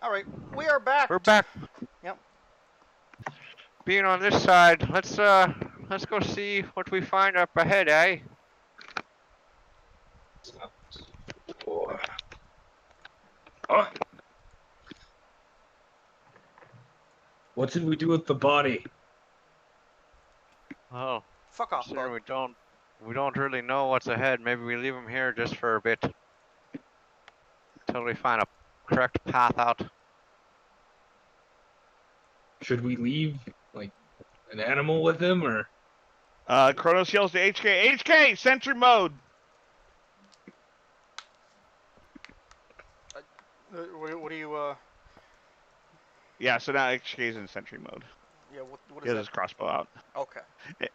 All right, we are back. We're back. Yep. Being on this side, let's go see what we find up ahead, eh? Huh? What did we do with the body? Oh, Fuck off, considering bud. we don't really know what's ahead. Maybe we leave him here just for a bit until we find a correct path out. Should we leave, like, an animal with him, or? Kronos yells to HK, HK, sentry mode! What do you, Yeah, so now HK's in sentry mode. Yeah, what He is has that? his crossbow out. Okay.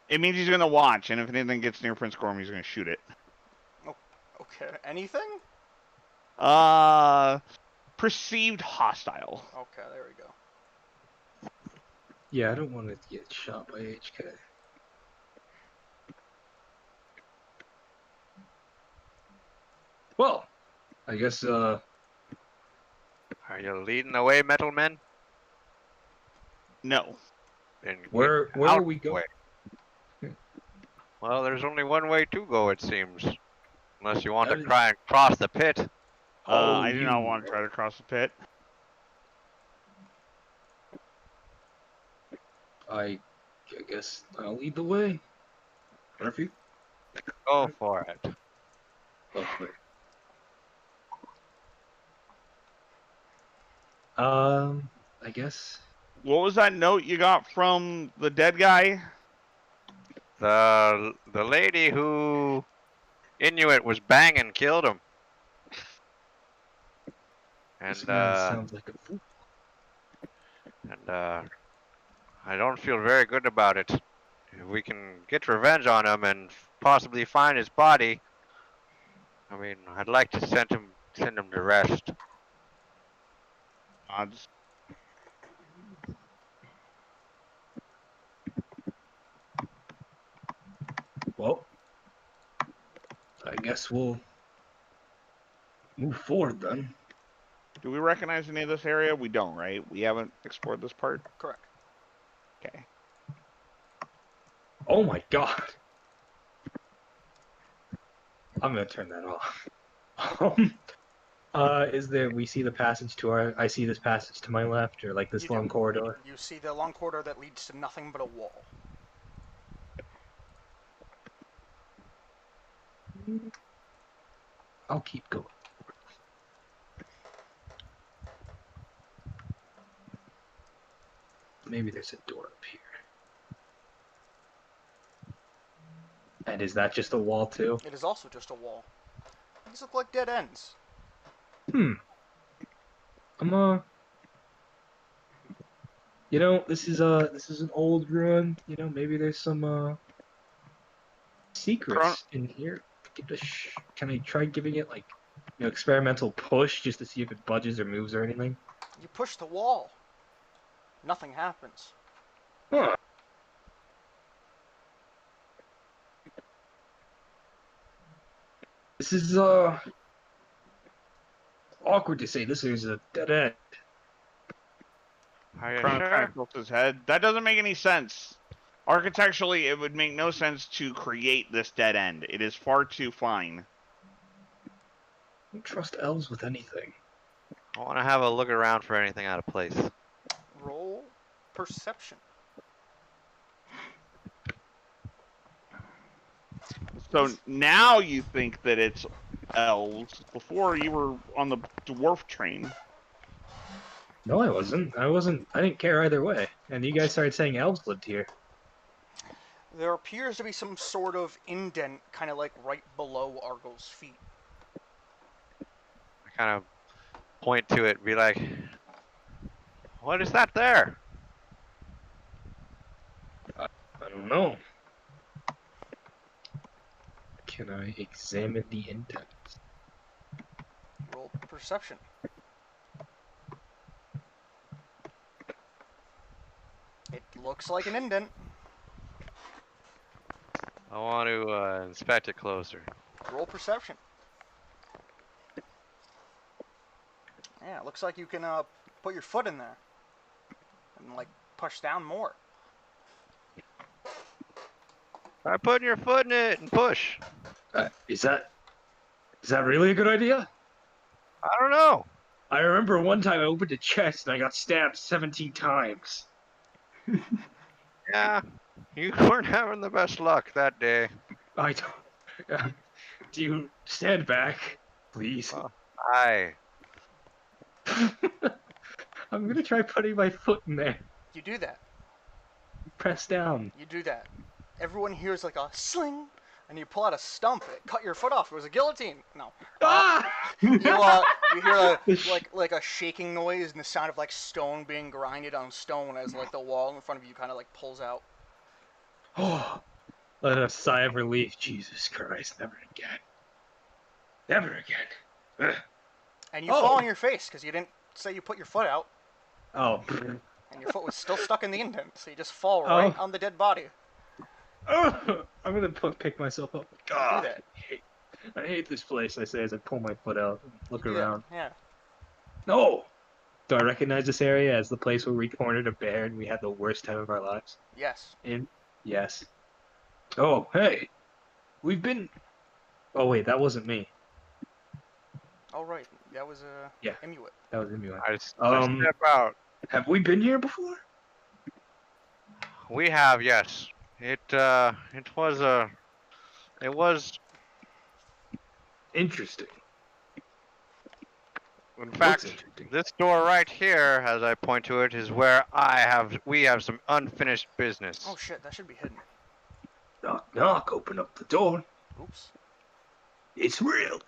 It means he's gonna watch, and if anything gets near Prince Gorm, he's gonna shoot it. Okay. Anything? Perceived hostile. Okay, there we go. Yeah, I don't want to get shot by HK. Well, I guess, Are you leading the way, metal men? No. Then where are we going? Well, there's only one way to go, it seems. Unless you want to That is- try and cross the pit. I do not want to try to cross the pit. I guess I'll lead the way. Murphy? Go for it. Lovely. I guess. What was that note you got from the dead guy? The lady who Inuit was banging killed him. And This man sounds like a fool. I don't feel very good about it. If we can get revenge on him and possibly find his body, I mean, I'd like to send him to rest. Odds. Well, I guess we'll move forward then. Do we recognize any of this area? We don't, right? We haven't explored this part? Correct. Okay. Oh my god! I'm gonna turn that off. Is there, we see the passage to I see this passage to my left, or like this You long do. corridor? You see the long corridor that leads to nothing but a wall. I'll keep going. Maybe there's a door up here. And is that just a wall too? It is also just a wall. These look like dead ends. I'm you know, this is an old ruin. You know, maybe there's some secrets in here. Can I try giving it like, you know, experimental push just to see if it budges or moves or anything? You push the wall. Nothing happens. Huh. This is awkward to say. This is a dead end. Are you Kronos kind sure? of tilts his head. That doesn't make any sense. Architecturally, it would make no sense to create this dead end. It is far too fine. I don't trust elves with anything. I want to have a look around for anything out of place. Roll perception. So now you think that it's elves. Before you were on the dwarf train. No, I wasn't. I didn't care either way. And you guys started saying elves lived here. There appears to be some sort of indent, kind of like right below Argo's feet. I kind of point to it, be like, "What is that there?" I don't know. Can I examine the indent? Roll perception. It looks like an indent. I want to inspect it closer. Roll perception. Yeah, it looks like you can put your foot in there. And, like, push down more. Try putting your foot in it and push. Is that really a good idea? I don't know. I remember one time I opened a chest and I got stabbed 17 times. Yeah, you weren't having the best luck that day. I don't. Do you stand back, please? Aye. I'm gonna try putting my foot in there. You do that. Press down. You do that. Everyone hears like a sling, and you pull out a stump. It cut your foot off. It was a guillotine. No. Ah! You hear like a shaking noise and the sound of like stone being grinded on stone as like the wall in front of you kind of like pulls out. Oh, let a sigh of relief. Jesus Christ, never again. Never again. Ugh. And you fall on your face because you didn't say you put your foot out, Oh. and your foot was still stuck in the indent, so you just fall right on the dead body. Oh, I'm gonna pick myself up. God, that. I hate this place, I say as I pull my foot out and look around. Yeah. No! Do I recognize this area as the place where we cornered a bear and we had the worst time of our lives? Yes. Yes. Oh, hey! We've been... Oh wait, that wasn't me. Oh right, that was Yeah. Inuit. That was Inuit. I step out. Have we been here before? We have, yes. It was Interesting. in Looks fact, interesting. this door right here, as I point to it, is where we have some unfinished business. Oh shit, that should be hidden. Knock, knock, open up the door. Oops. It's real.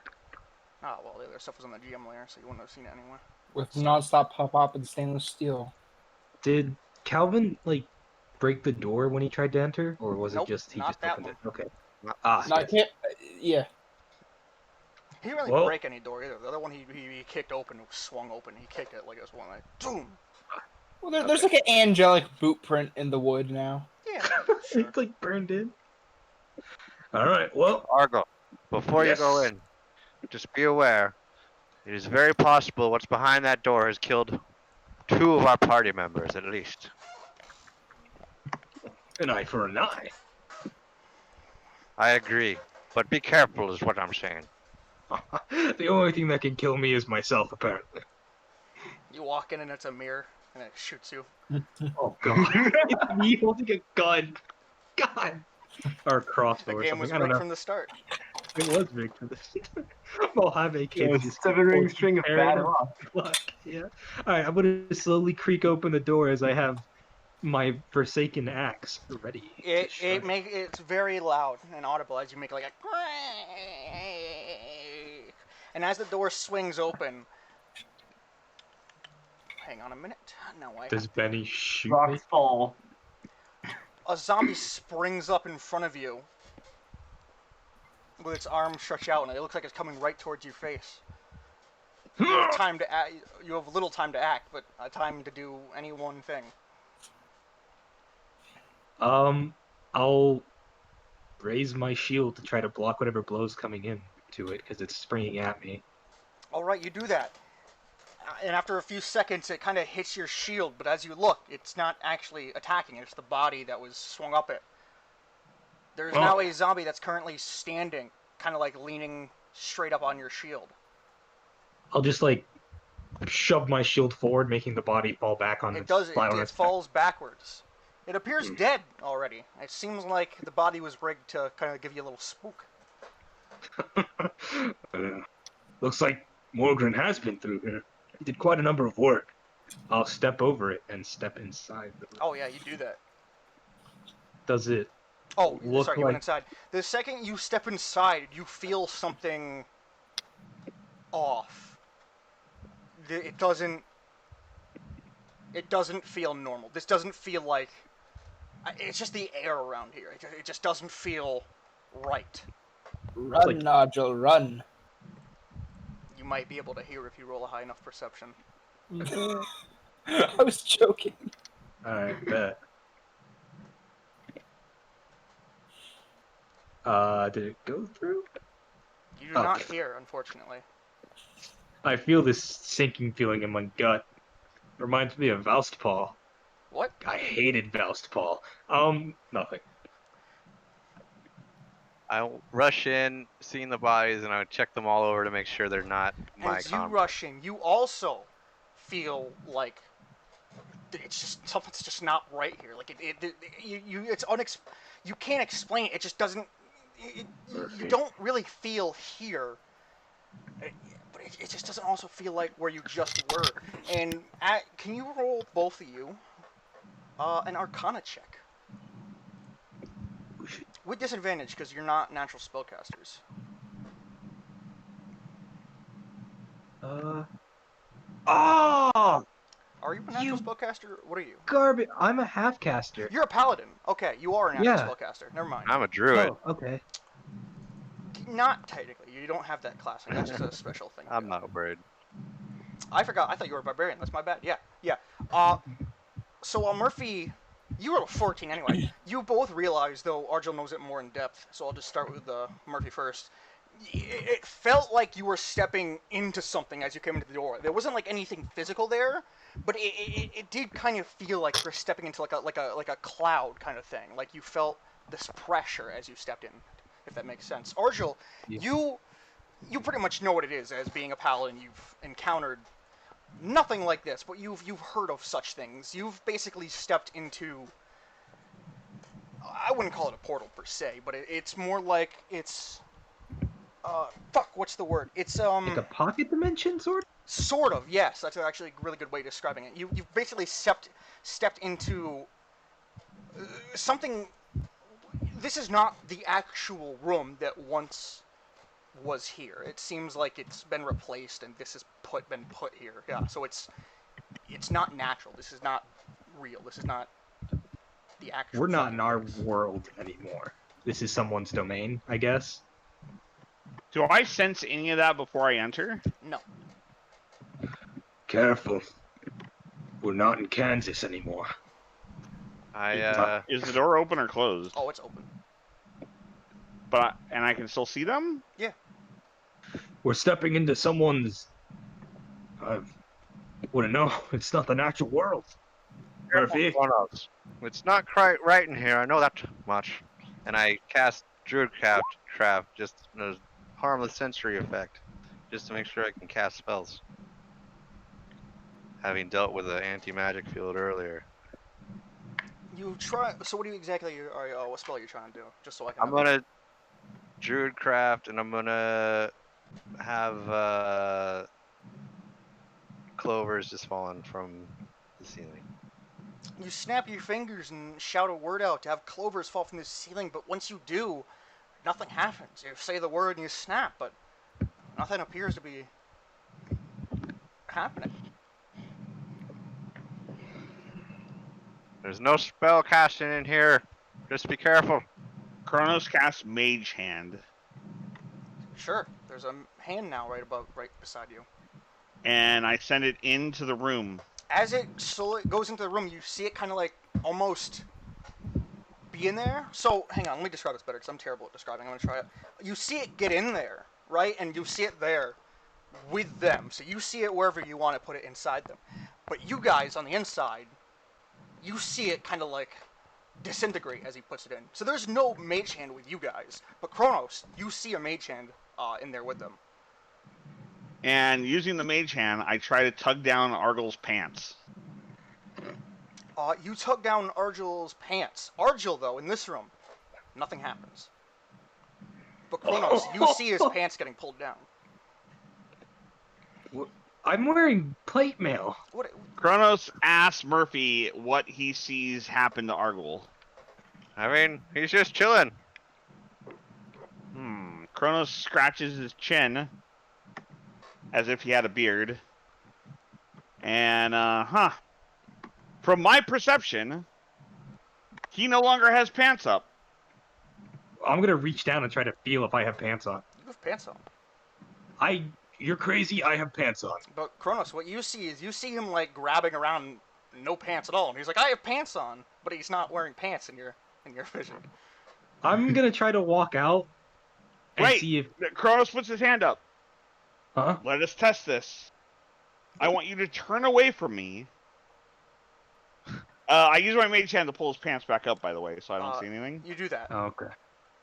Ah, well, the other stuff was on the GM layer, so you wouldn't have seen it anyway. With non-stop pop-up and stainless steel. Did Calvin, like, break the door when he tried to enter? Or was Nope, it just he not just that opened one. it? Okay. Not- Ah, Not yes. yeah. He didn't really Well- break any door either. The other one he kicked open, it swung open. He kicked it like it was one like, boom. Well, there's like an angelic boot print in the wood now. Yeah, sure. It's like burned in. Alright, well, Argo, before Yes. you go in, just be aware, it is very possible what's behind that door has killed 2 of our party members at least. an eye for an eye. I agree, but be careful is what I'm saying. The only thing that can kill me is myself, apparently. You walk in and it's a mirror, and it shoots you. Oh god. It's me holding a gun. God. Or a crossbow The or game something. was I don't rigged know. from the start. It was rigged for this. Mojave kids just severing string of bad luck. luck. Yeah. Alright, I'm gonna slowly creak open the door as I have my forsaken axe ready. to strike. It's very loud and audible as you make like a and as the door swings open. Hang on a minute. No, Does Benny shoot me? Rocks fall. a zombie springs up in front of you with its arms stretched out, and it looks like it's coming right towards your face. You have time to act. You have little time to act, but time to do any one thing. I'll raise my shield to try to block whatever blows coming in to it because it's springing at me. All right, you do that. And after a few seconds, it kind of hits your shield, but as you look, it's not actually attacking. It's the body that was swung up it. There's now a zombie that's currently standing, kind of like leaning straight up on your shield. I'll just like shove my shield forward, making the body fall back on It its does. fly on It its back. falls backwards. It appears dead already. It seems like the body was rigged to kind of give you a little spook. Looks like Morgan has been through here. He did quite a number of work. I'll step over it and step inside. Oh yeah, you do that. Does it? Oh, Look sorry, you went like- inside. The second you step inside, you feel something off. It doesn't feel normal. This doesn't feel like... It's just the air around here. It just doesn't feel right. Run, like- Nigel, run. You might be able to hear if you roll a high enough perception. I was joking. Alright, bet. Did it go through? You do not hear, unfortunately. I feel this sinking feeling in my gut. Reminds me of Faustpaw. What? I hated Faustpaw. Nothing. I'll rush in, seeing the bodies, and I'll check them all over to make sure they're not my As you comp. rush in, you also feel like it's just something's just not right here. Like you can't explain it. It just doesn't. You don't really feel here, but it just doesn't also feel like where you just were. And can you roll, both of you, an Arcana check with disadvantage because you're not natural spellcasters. Oh! Are you a natural You- spellcaster? What are you? Garbage. I'm a half caster. You're a paladin. Okay, you are a natural Yeah. spellcaster. Never mind. I'm a druid. Oh, okay. Not technically. You don't have that class. That's just a special thing. I'm not worried. I forgot. I thought you were a barbarian. That's my bad. Yeah. So Murphy, you were a 14 anyway. You both realize, though, Argel knows it more in depth. So I'll just start with Murphy first. It felt like you were stepping into something as you came into the door. There wasn't like anything physical there, but it did kind of feel like you're stepping into like a cloud kind of thing. Like you felt this pressure as you stepped in, if that makes sense. Argel, Yeah. you pretty much know what it is as being a paladin. You've encountered nothing like this, but you've heard of such things. You've basically stepped into, I wouldn't call it a portal per se, but it's more like it's what's the word? It's Like a pocket dimension, sort of? sort of, yes. That's actually a really good way of describing it. You've basically stepped into something. This is not the actual room that once was here. It seems like it's been replaced and this has been put here. Yeah, so it's not natural. This is not real. This is not the actual. We're not fucking in our place. world anymore. This is someone's domain, I guess. Do I sense any of that before I enter? No. Careful. We're not in Kansas anymore. Is the door open or closed? Oh, it's open. And I can still see them? We're stepping into someone's... I wouldn't know. It's not the natural world. Murphy? It's not quite right in here. I know that much. And I cast Druidcraft just a harmless sensory effect, just to make sure I can cast spells. Having dealt with the anti-magic field earlier. You try. So what do you exactly? What spell are you trying to do? Just so I can. I'm gonna Druidcraft, and I'm gonna have clovers just falling from the ceiling. You snap your fingers and shout a word out to have clovers fall from the ceiling, but once you do, nothing happens. You say the word and you snap, but nothing appears to be happening. There's no spell casting in here. Just be careful. Kronos casts Mage Hand, Sure, there's a hand now right beside you. and I send it into the room. As it slowly goes into the room, you see it kind of like almost be in there. So, hang on, let me describe this better because I'm terrible at describing. I'm going to try it. You see it get in there, right? And you see it there with them. So you see it wherever you want to put it inside them. But you guys on the inside, you see it kind of like disintegrate as he puts it in. So there's no mage hand with you guys. But Kronos, you see a mage hand in there with them. And using the Mage Hand, I try to tug down Argel's pants. You tug down Argel's pants. Argel, though, in this room, nothing happens. But Kronos, you see his pants getting pulled down. I'm wearing plate mail. What? Kronos asks Murphy what he sees happen to Argel. I mean, he's just chilling. Kronos scratches his chin as if he had a beard. And, from my perception, he no longer has pants up. I'm gonna reach down and try to feel if I have pants on. You have pants on. You're crazy, I have pants on. But Kronos, what you see is you see him like grabbing around, no pants at all, and he's like, "I have pants on," but he's not wearing pants in your vision. I'm gonna try to walk out and Wait. see if... Kronos puts his hand up. Huh? Let us test this. I want you to turn away from me I use my mage hand to pull his pants back up, by the way, so I don't see anything. You do that. Oh, okay.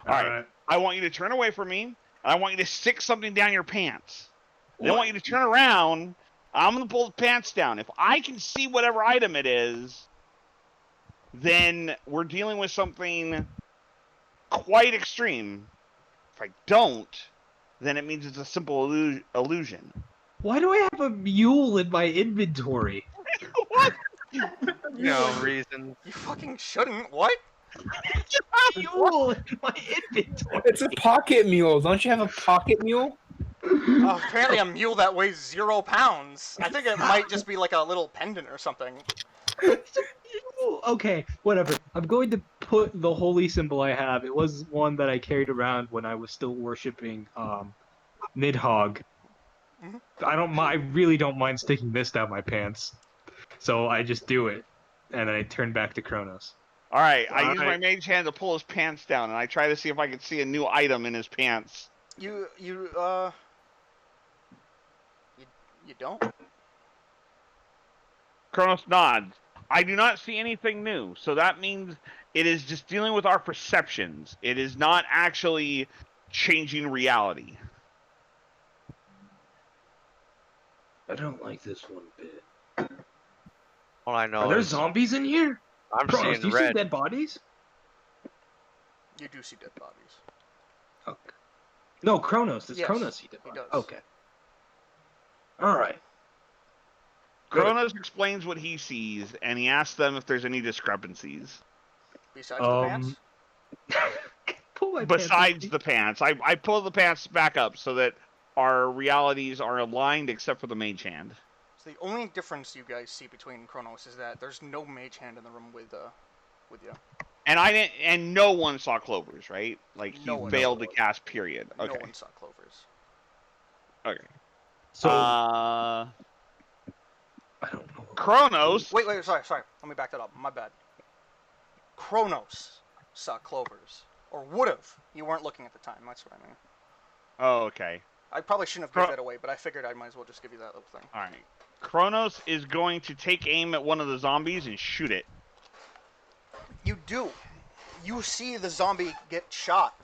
All right. I want you to turn away from me, and I want you to stick something down your pants. Then I want you to turn around. I'm going to pull the pants down. If I can see whatever item it is, then we're dealing with something quite extreme. If I don't, then it means it's a simple illusion. Why do I have a mule in my inventory? What? No reason. You fucking shouldn't. What? Mule in my inventory. It's a pocket mule. Don't you have a pocket mule? Apparently a mule that weighs 0 pounds. I think it might just be like a little pendant or something. Okay, whatever. I'm going to put the holy symbol I have. It was one that I carried around when I was still worshipping Nidhogg. Mhm. I really don't mind sticking this down my pants. So I just do it, and then I turn back to Kronos. All right, I use my Alright. mage hand to pull his pants down, and I try to see if I can see a new item in his pants. You don't? Kronos nods. I do not see anything new, so that means it is just dealing with our perceptions. It is not actually changing reality. I don't like this one bit. All I know Are there is zombies in here? I'm Kronos, seeing do you see red. dead bodies? You do see dead bodies. Okay. No, Kronos. Does Yes, Kronos see dead he bodies? does. Okay. Alright. Good. Kronos explains what he sees, and he asks them if there's any discrepancies. Besides the pants? Pull my pants Besides up. the pants. I pull the pants back up so that our realities are aligned except for the mage hand. So the only difference you guys see between Kronos is that there's no mage hand in the room with you. And I didn't, and no one saw Clovers, right? Like he No one. failed to cast. Period. Okay. No one saw Clovers. Okay. So, Uh, I don't know. Kronos. Wait, sorry. Let me back that up. My bad. Kronos saw Clovers. Or would've. You weren't looking at the time, that's what I mean. Oh, okay. I probably shouldn't have given that away, but I figured I might as well just give you that little thing. All right. Kronos is going to take aim at one of the zombies and shoot it. You do. You see the zombie get shot.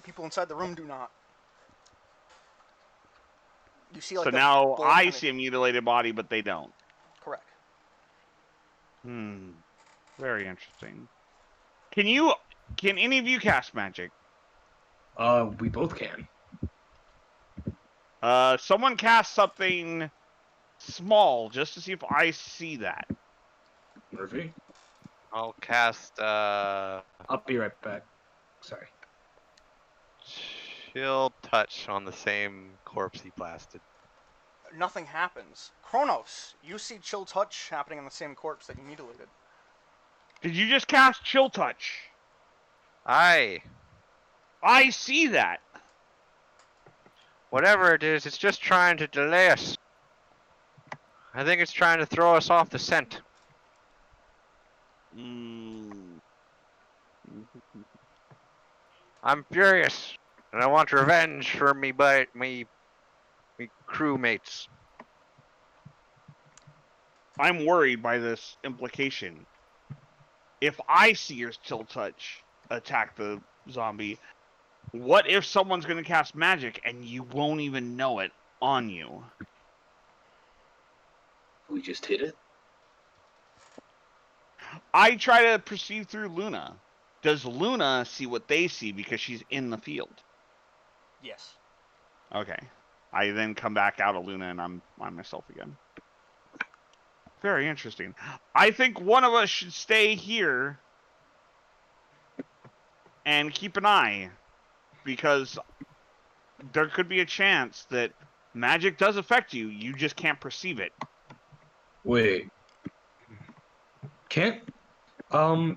People inside the room do not. You see like So the now bullet I kinda- see a mutilated body, but they don't. Correct. Very interesting. Can any of you cast magic? We both can. Someone cast something small just to see if I see that. Murphy? I'll cast I'll be right back. Sorry. chill touch on the same corpse he blasted. Nothing happens. Kronos, you see chill touch happening on the same corpse that you mutilated. Did you just cast Chill Touch? Aye. I see that. Whatever it is, it's just trying to delay us. I think it's trying to throw us off the scent. I'm furious, and I want revenge for me crewmates. I'm worried by this implication. If I see your Chill Touch attack the zombie, what if someone's going to cast magic and you won't even know it on you? We just hit it? I try to perceive through Luna. Does Luna see what they see because she's in the field? Yes. Okay. I then come back out of Luna and I'm myself again. Very interesting. I think one of us should stay here and keep an eye, because there could be a chance that magic does affect you. You just can't perceive it. Wait. Can't? I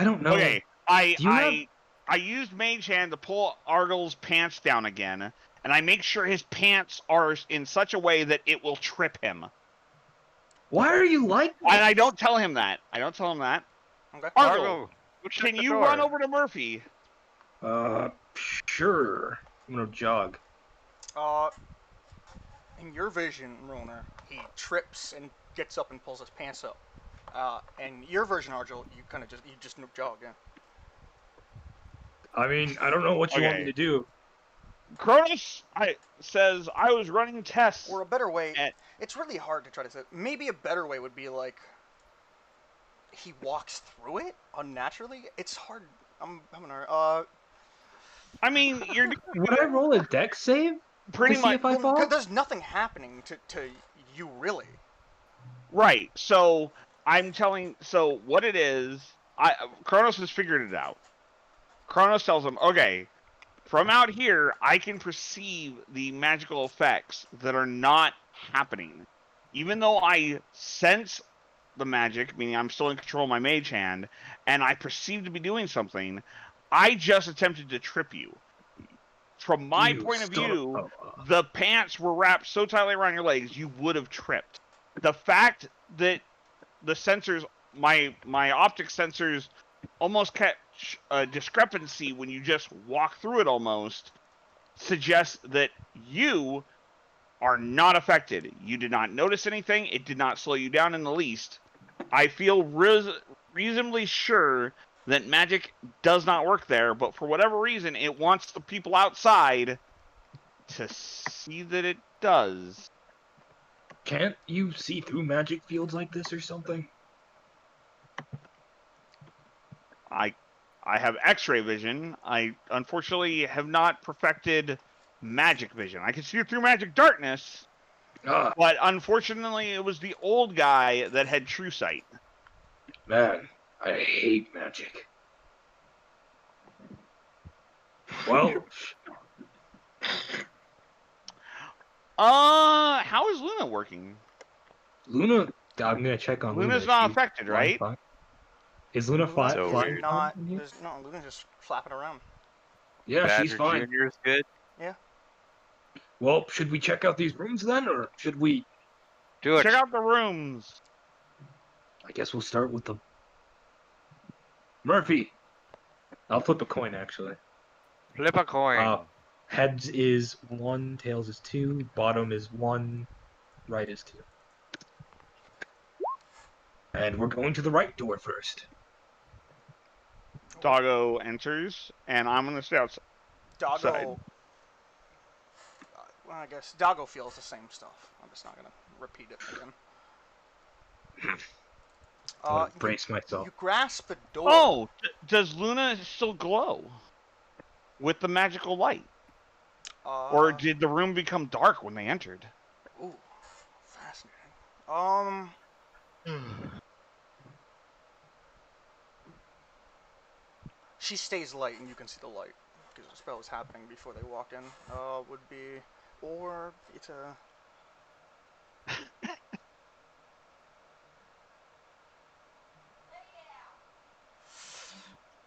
don't know. Okay. Do you have- I used Mage Hand to pull Argyl's pants down again, and I make sure his pants are in such a way that it will trip him. Why are you like that? And I don't tell him that. Okay. Argyl, Argo, shut can the you door. run over to Murphy? Sure. I'm gonna jog. In your vision, Roner, he trips and gets up and pulls his pants up. And your version, Argel, you just jog. Yeah. I mean, I don't know what you want me Okay. to do. Kronos says I was running tests. Or a better way, at- it's really hard to try to say. Maybe a better way would be like he walks through it unnaturally. It's hard. I'm gonna. I mean, you're Would I roll a dex save pretty to see much if I Well, fall? there's nothing happening to you really. right. So I'm telling. So what it is, Kronos has figured it out. Kronos tells him, okay, from out here, I can perceive the magical effects that are not happening. Even though I sense the magic, meaning I'm still in control of my mage hand, and I perceive to be doing something, I just attempted to trip you. From my point of view, the pants were wrapped so tightly around your legs, you would have tripped. The fact that the sensors, my optic sensors, almost catch a discrepancy when you just walk through it almost, suggests that you are not affected. You did not notice anything. It did not slow you down in the least. I feel reasonably sure that magic does not work there, but for whatever reason, it wants the people outside to see that it does. Can't you see through magic fields like this or something? I have X-ray vision. I unfortunately have not perfected magic vision. I can see through magic darkness, Ah, but unfortunately, it was the old guy that had true sight. man, I hate magic. Well, How is Luna working? Luna, I'm gonna check on Luna. Luna's Is not she affected, right? fine? Is Luna Luna So is flying? weird. not. in here? There's no. Luna's just flapping around. Yeah, she's Badger fine. Jr. is good. Well, should we check out these rooms then, or should we? Do it. Check out the rooms. I guess we'll start with the Murphy. I'll flip a coin actually. Flip a coin. Heads is 1, tails is 2, bottom is 1, right is 2. And we're going to the right door first. Doggo enters, and I'm gonna stay outside. Doggo. Side. Well, I guess Doggo feels the same stuff. I'm just not gonna repeat it again. I'll You, brace myself. you grasp the door. Oh, does Luna still glow with the magical light, or did the room become dark when they entered? Ooh, fascinating. She stays light, and you can see the light because the spell was happening before they walked in. Would be, or it's a.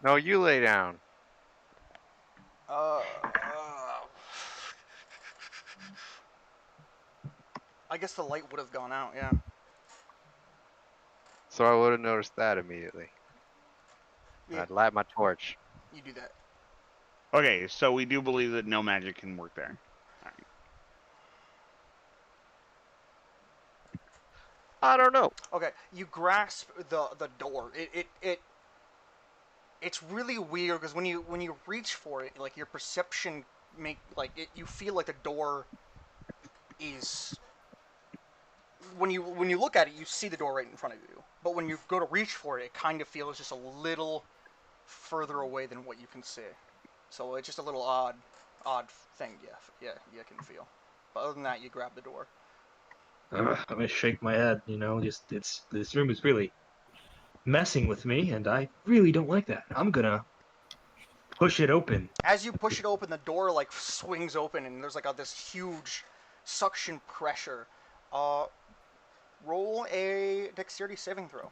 No, you lay down. I guess the light would have gone out. Yeah. So I would have noticed that immediately. Yeah. I'd light my torch. You do that. Okay, so we do believe that no magic can work there. I don't know. Okay, you grasp the door. It's really weird because when you reach for it, like your perception you feel like the door is when you look at it, you see the door right in front of you. But when you go to reach for it, it kind of feels just a little further away than what you can see. So it's just a little odd thing. Yeah, you can feel. But other than that, you grab the door. I'm gonna shake my head. This room is really messing with me, and I really don't like that. I'm gonna push it open. As you push it open, the door like swings open, and there's like this huge suction pressure. Roll a dexterity saving throw.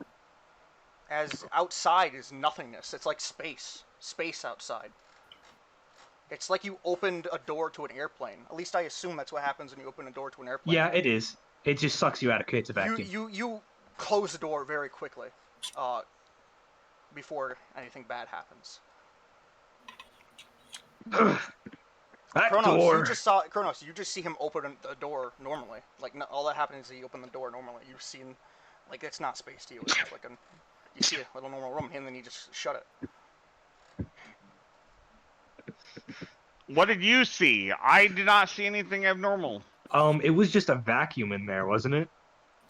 As outside is nothingness. It's like space outside. It's like you opened a door to an airplane. At least I assume that's what happens when you open a door to an airplane. Yeah, it is. It just sucks you out. It creates a vacuum. You close the door very quickly, before anything bad happens. That Kronos, door. you just see him open the door normally. Like all that happened is he opened the door normally. You've seen Like, it's not space to you. It's like you see a little normal room, and then you just shut it. What did you see? I did not see anything abnormal. It was just a vacuum in there, wasn't it?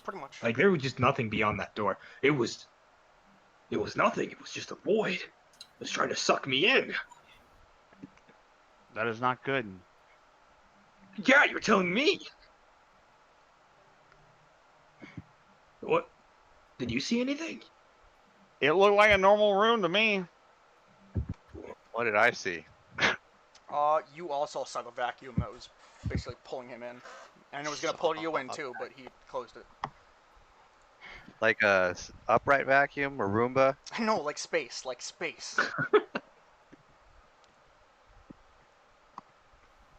Pretty much. Like there was just nothing beyond that door. It was nothing. It was just a void. It was trying to suck me in. That is not good. Yeah, you're telling me. What? Did you see anything? It looked like a normal room to me. What did I see? You also saw the vacuum that was basically pulling him in. And it was going to pull you in too, but he closed it. Like a upright vacuum or Roomba? No, like space. Like space.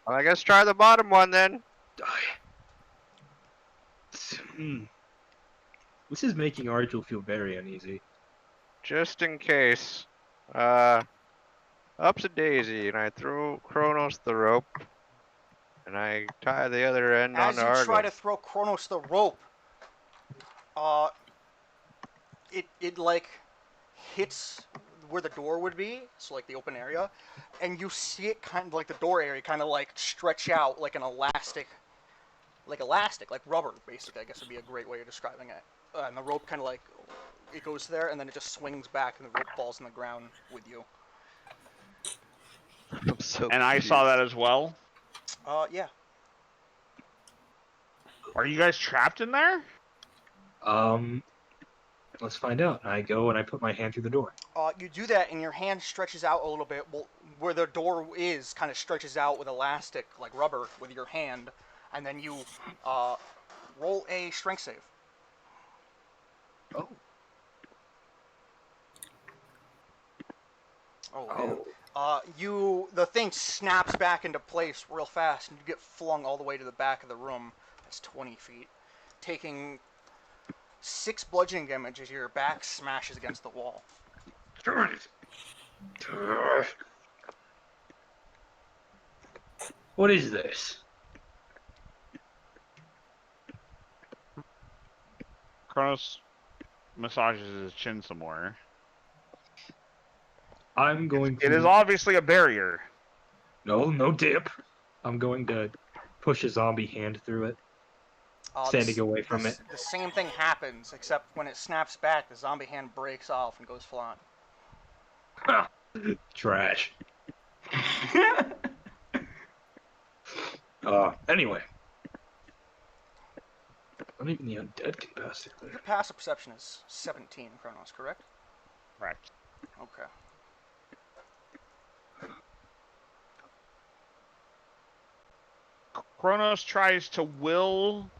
Well, I guess try the bottom one then. This is making Argel feel very uneasy. Just in case. Up's a daisy, and I throw Kronos the rope, and I tie the other end As onto you Argel. try to throw Kronos the rope, it like hits where the door would be, so like the open area, and you see it kind of like the door area kind of like stretch out like an elastic, like rubber basically, I guess would be a great way of describing it. And the rope kind of like, it goes there and then it just swings back and the rope falls on the ground with you. I'm so And I confused. saw that as well. Yeah. Are you guys trapped in there? Let's find out. I go and I put my hand through the door. You do that and your hand stretches out a little bit. Well, where the door is kind of stretches out with elastic, like rubber, with your hand. And then you roll a strength save. Oh. The thing snaps back into place real fast, and you get flung all the way to the back of the room. That's 20 feet, taking 6 bludgeoning damage as your back smashes against the wall. What is this? Kronos massages his chin some more. I'm going to... It is obviously a barrier. No dip. I'm going to push a zombie hand through it, standing away from it. The same thing happens, except when it snaps back, the zombie hand breaks off and goes flying. Trash. Anyway. Not even the undead can pass through there. Your passive perception is 17, Kronos, correct? Correct. Okay. Kronos tries to will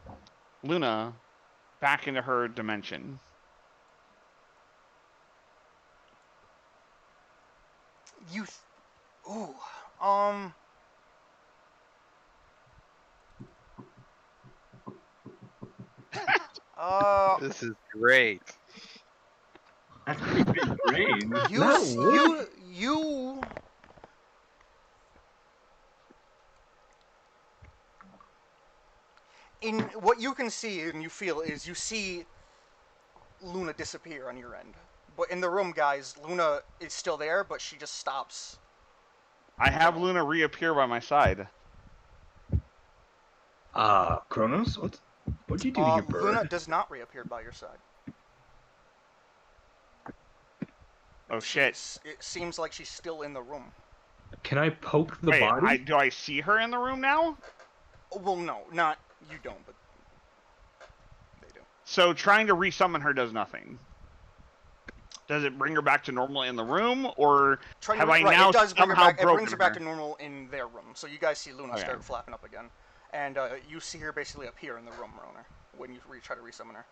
Luna back into her dimension. This is great. That's pretty big brain. You in what you can see and you feel is you see Luna disappear on your end. But in the room, guys, Luna is still there, but she just stops. I have Luna reappear by my side. Kronos? What'd you do to your bird? Luna does not reappear by your side. Oh shit. It seems like she's still in the room. Can I poke the Wait, body? do I see her in the room now? Well, no, not you don't, but they do. So trying to resummon her does nothing. Does it bring her back to normal in the room, or have I now somehow broken her? It brings her back to normal in their room. So you guys see Luna start flapping up again. And you see her basically appear in the room, Roner, when you try to resummon her.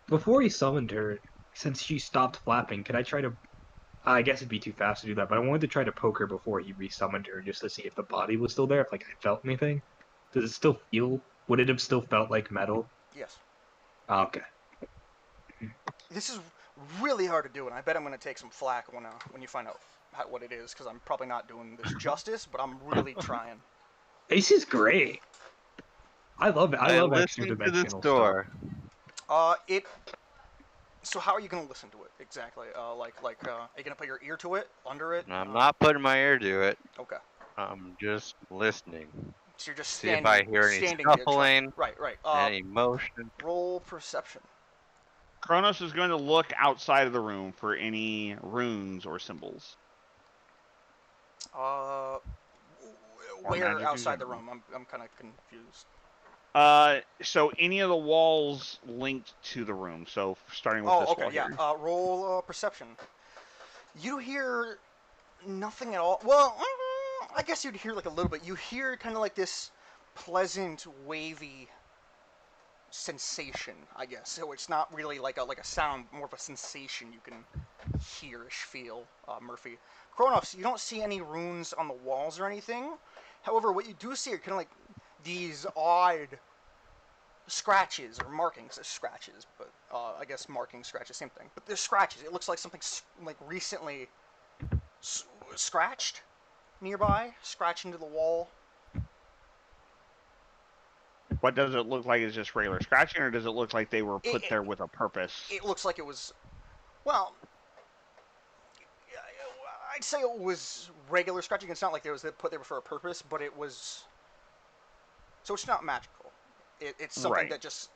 Before he summoned her, since she stopped flapping, could I try to... I guess it'd be too fast to do that, but I wanted to try to poke her before he resummoned her, just to see if the body was still there, if like I felt anything. Does it still feel... Would it have still felt like metal? Yes. Okay. This is really hard to do, and I bet I'm going to take some flack when you find out what it is, because I'm probably not doing this justice, but I'm really trying. This is great. I love it. I love extra listen to this dimensional door. It. So how are you gonna listen to it exactly? Are you gonna put your ear to it, under it? And I'm not putting my ear to it. Okay. I'm just listening. So you're just See if standing. I hear any standing to try- scuffling, Right, right. any motion. Roll perception. Kronos is going to look outside of the room for any runes or symbols. Where magic outside in the general. room? I'm kind of confused. So any of the walls linked to the room. So starting with this Oh, okay, wall yeah. here. Roll perception. You hear nothing at all. Well, I guess you'd hear like a little bit. You hear kind of like this pleasant, wavy sensation, I guess. So it's not really like a sound, more of a sensation you can hearish feel, Murphy. Kronos, you don't see any runes on the walls or anything. However, what you do see are kind of like these odd scratches or markings. Scratches, but I guess marking, scratches, same thing. But they're scratches. It looks like something like recently scratched nearby, scratched into the wall. What does it look like? Is just regular scratching, or does it look like they were put there with a purpose? It looks like it was, well, I'd say it was regular scratching. It's not like it was put there for a purpose, but it was. So it's not magical. It's something that just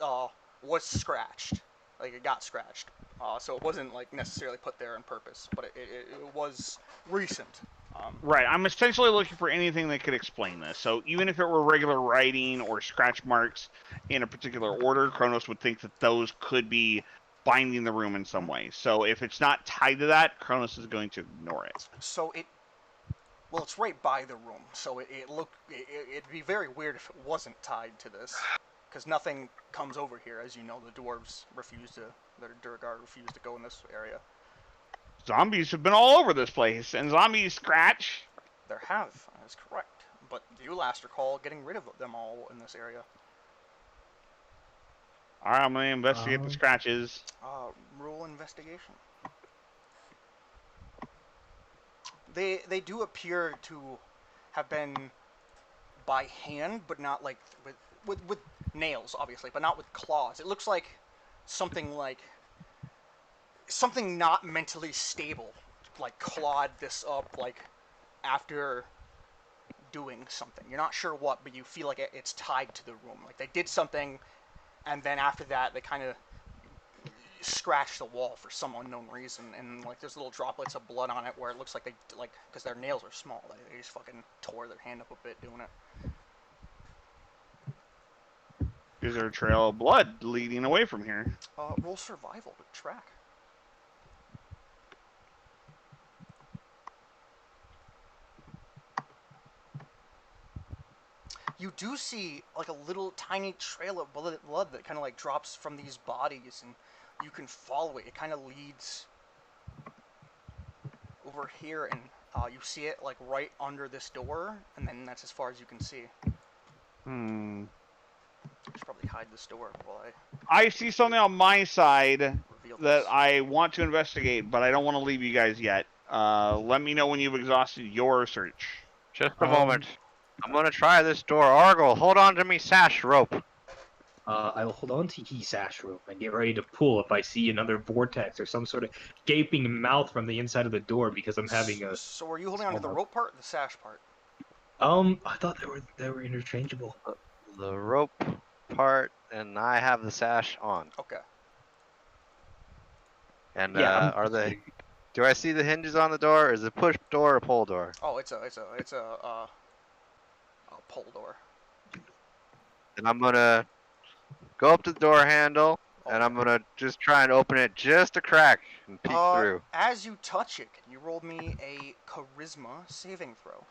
was scratched, like it got scratched. So it wasn't like necessarily put there on purpose, but it was recent. Right, I'm essentially looking for anything that could explain this. So even if it were regular writing or scratch marks in a particular order, Kronos would think that those could be binding the room in some way. So if it's not tied to that, Kronos is going to ignore it. So it's right by the room, so it'd be very weird if it wasn't tied to this, because nothing comes over here. As you know, the dwarves their Durgar refuse to go in this area. Zombies have been all over this place, and zombies scratch. There have, that's correct. But you last recall getting rid of them all in this area. Alright, I'm going to investigate the scratches. Roll investigation. They do appear to have been by hand, but not like with nails, obviously, but not with claws. It looks like something not mentally stable, like clawed this up, like after doing something. You're not sure what, but you feel like it's tied to the room. Like they did something, and then after that, they kind of scratched the wall for some unknown reason, and like there's little droplets of blood on it where it looks like because their nails are small, they just fucking tore their hand up a bit doing it. Is there a trail of blood leading away from here? Roll survival to track. You do see like a little tiny trail of blood that kind of like drops from these bodies, and you can follow it. It kind of leads over here, and you see it like right under this door, and then that's as far as you can see. I should probably hide this door while I see something on my side reveal that this. I want to investigate, but I don't want to leave you guys yet. Let me know when you've exhausted your search. Just a moment. I'm gonna try this door. Argle, hold on to me sash rope. I will hold on to his sash rope and get ready to pull if I see another vortex or some sort of gaping mouth from the inside of the door because I'm having a. So are you holding on to the rope part or the sash part? I thought they were interchangeable. The rope part, and I have the sash on. Okay. And Yeah, are they? Do I see the hinges on the door? Is it push door or pull door? Oh, it's a pull door. And I'm gonna go up to the door handle, and I'm gonna just try and open it just a crack and peek through. As you touch it, can you roll me a charisma saving throw?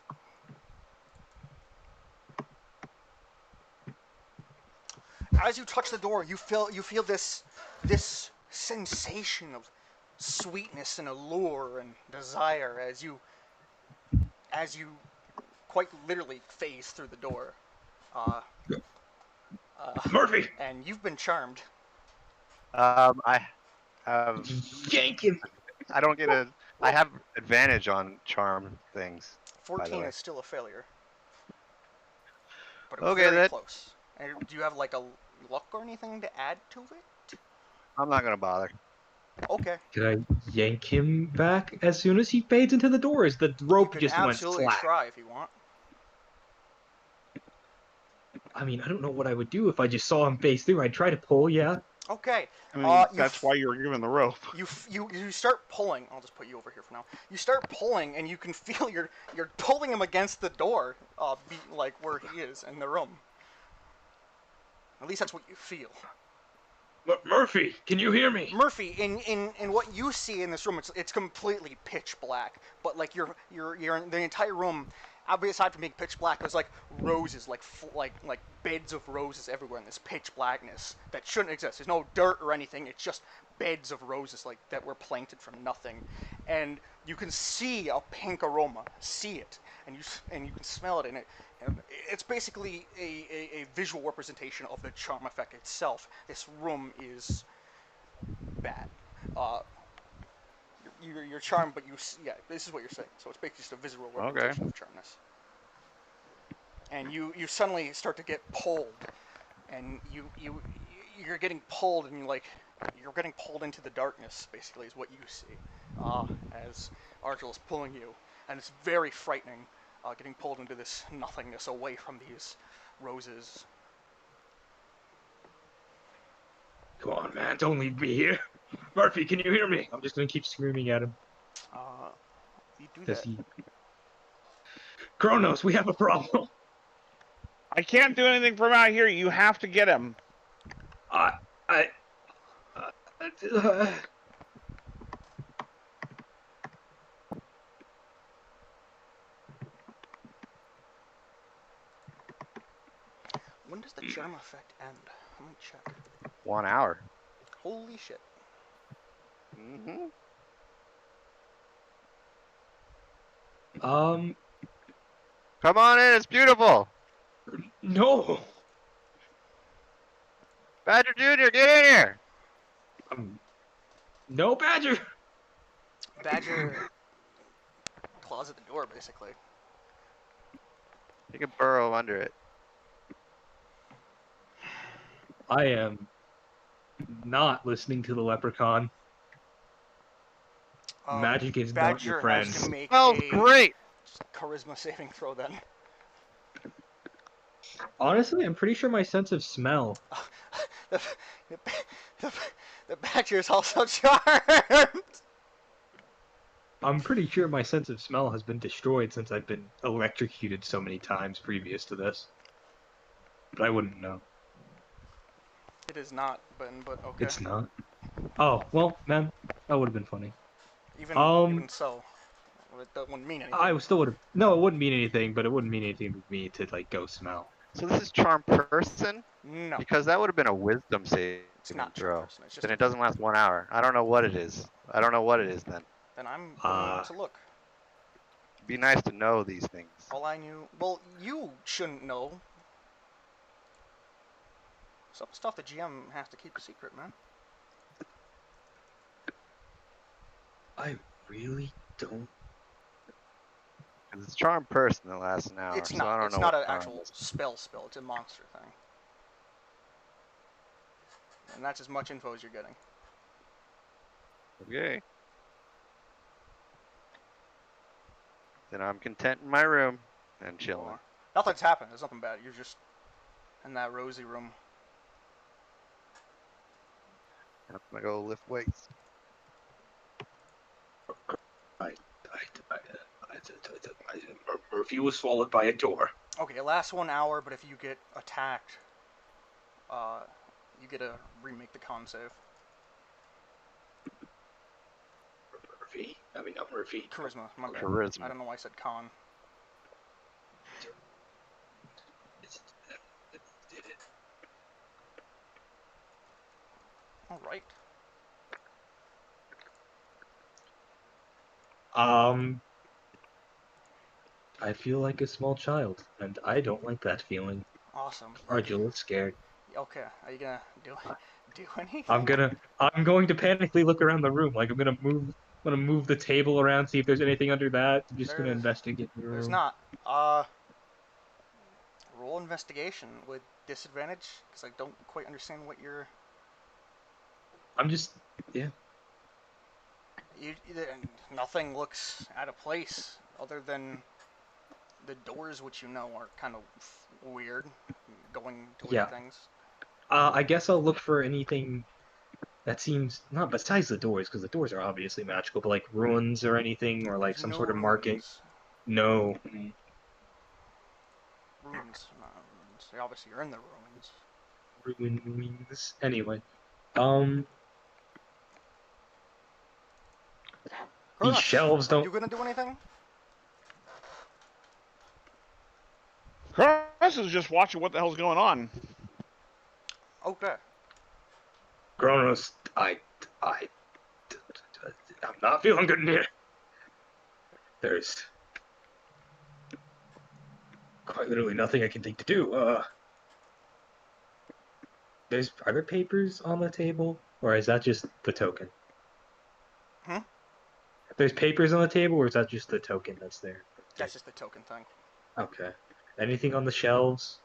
As you touch the door, you feel this sensation of sweetness and allure and desire as you quite literally phase through the door. Murphy! And you've been charmed. I have. Yank him! I don't get a. I have advantage on charm things. 14 way. is still a failure. But it was Okay, very that- close. And do you have like a luck or anything to add to it? I'm not gonna bother. Okay. Could I yank him back as soon as he fades into the doors? The You rope could just went absolutely slack. try if you want. I mean, I don't know what I would do if I just saw him face through. I'd try to pull, yeah. Okay. I mean, You that's why you were given the rope. you start pulling. I'll just put you over here for now. You start pulling, and you can feel you're pulling him against the door, like where he is in the room. At least that's what you feel. Murphy, can you hear me? Murphy, in what you see in this room, it's completely pitch black. But like you're in the entire room, aside from being pitch black, there's like roses, like beds of roses everywhere in this pitch blackness that shouldn't exist. There's no dirt or anything. It's just beds of roses like that were planted from nothing, and you can see a pink aroma. See it, and you can smell it, and it's basically a visual representation of the charm effect itself. This room is bad. You're charmed, but this is what you're saying. So it's basically just a visual representation of charmness. And you suddenly start to get pulled, and you're getting pulled, and you're getting pulled into the darkness. Basically, is what you see as Argel is pulling you, and it's very frightening. Getting pulled into this nothingness away from these roses. Come on, man, don't leave me here. Murphy, can you hear me? I'm just gonna keep screaming at him. You do Does that. he... Kronos, we have a problem. I can't do anything from out here. You have to get him. When does the charm effect end? Let me check. 1 hour. Holy shit. Mm-hmm. Come on in, it's beautiful. No. Badger Jr., get in here. No, Badger. Badger claws at the door, basically. You can burrow under it. I am not listening to the leprechaun. Magic is not your Badger has friend. to make Smells a great. charisma saving throw then. Honestly, I'm pretty sure my sense of smell. the, the Badger is also charmed. I'm pretty sure my sense of smell has been destroyed since I've been electrocuted so many times previous to this. But I wouldn't know. It is not, but okay. It's not. Oh, well, man, that would have been funny. Even so, that wouldn't mean anything. I still would have. No, it wouldn't mean anything, but it wouldn't mean anything to me to, like, go smell. So this is charm person? No, Because that would have been a wisdom saving it's not throw. person. It's just Then it doesn't last 1 hour. I don't know what it is. I don't know what it is then. Then I'm going to look. It'd be nice to know these things. All I knew. Well, you shouldn't know. Some stuff the GM has to keep a secret, man. I really don't. It's charm person that lasts an hour. It's so not. I don't It's know not what an charm actual is. spell. It's a monster thing. And that's as much info as you're getting. Okay. Then I'm content in my room and chilling. Nothing's happened. There's nothing bad. You're just in that rosy room. I'm gonna go lift weights. Murphy was swallowed by a door. Okay, it lasts 1 hour, but if you get attacked, you get to remake the con save. Murphy? I mean, not Murphy. Charisma. My bad. Charisma. I don't know why I said con. All right. I feel like a small child, and I don't like that feeling. Awesome. Argel is scared. Okay. Are you gonna do anything? I'm going to panically look around the room. Like I'm gonna move the table around, see if there's anything under that. I'm just gonna investigate the room. There's not. roll investigation with disadvantage, because I don't quite understand what you're... I'm just, yeah. Nothing looks out of place, other than the doors, which you know are kind of weird, going to weird Yeah. things. I guess I'll look for anything that seems, not besides the doors, because the doors are obviously magical, but like ruins or anything, or like There's some no sort of marking. runes. No. Ruins. Obviously, you're in the ruins. Ruins. Anyway. These Kronos, shelves are don't... you gonna do anything? Chris is just watching what the hell's going on. Okay. Kronos, I'm not feeling good in here. There's quite literally nothing I can think to do. Are there papers on the table, or is that just the token? Hmm? There's papers on the table, or is that just the token that's there? That's just the token thing. Okay. Anything on the shelves?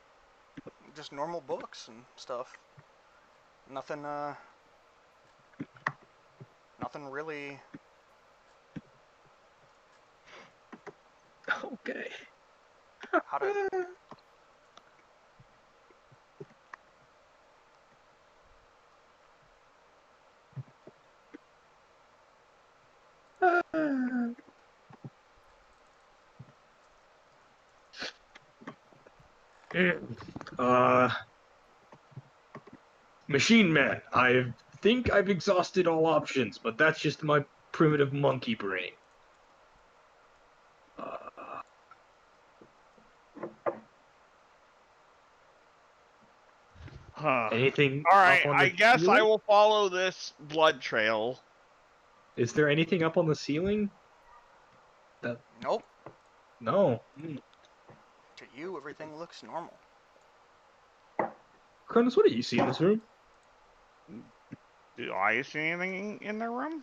Just normal books and stuff. Nothing, nothing really... Okay. How to... Machine Man, I think I've exhausted all options, but that's just my primitive monkey brain. Anything All up right, on I the guess ceiling? I will follow this blood trail. Is there anything up on the ceiling? Nope. No. To you, everything looks normal. Cronus, what do you see in this room? Do I see anything in their room?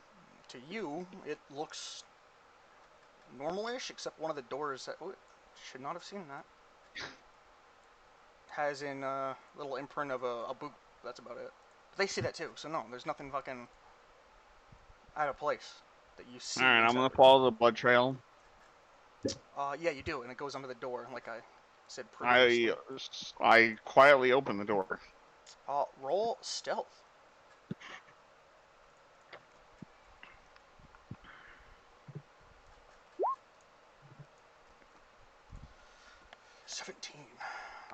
To you, it looks normal-ish, except one of the doors that... Oh, should not have seen that. Has in a little imprint of a boot. That's about it. But they see that too, so no, there's nothing fucking out of place that you see. All right, I'm gonna except- follow the blood trail. Yeah, you do, and it goes under the door, like I said previously. I quietly open the door. Roll stealth.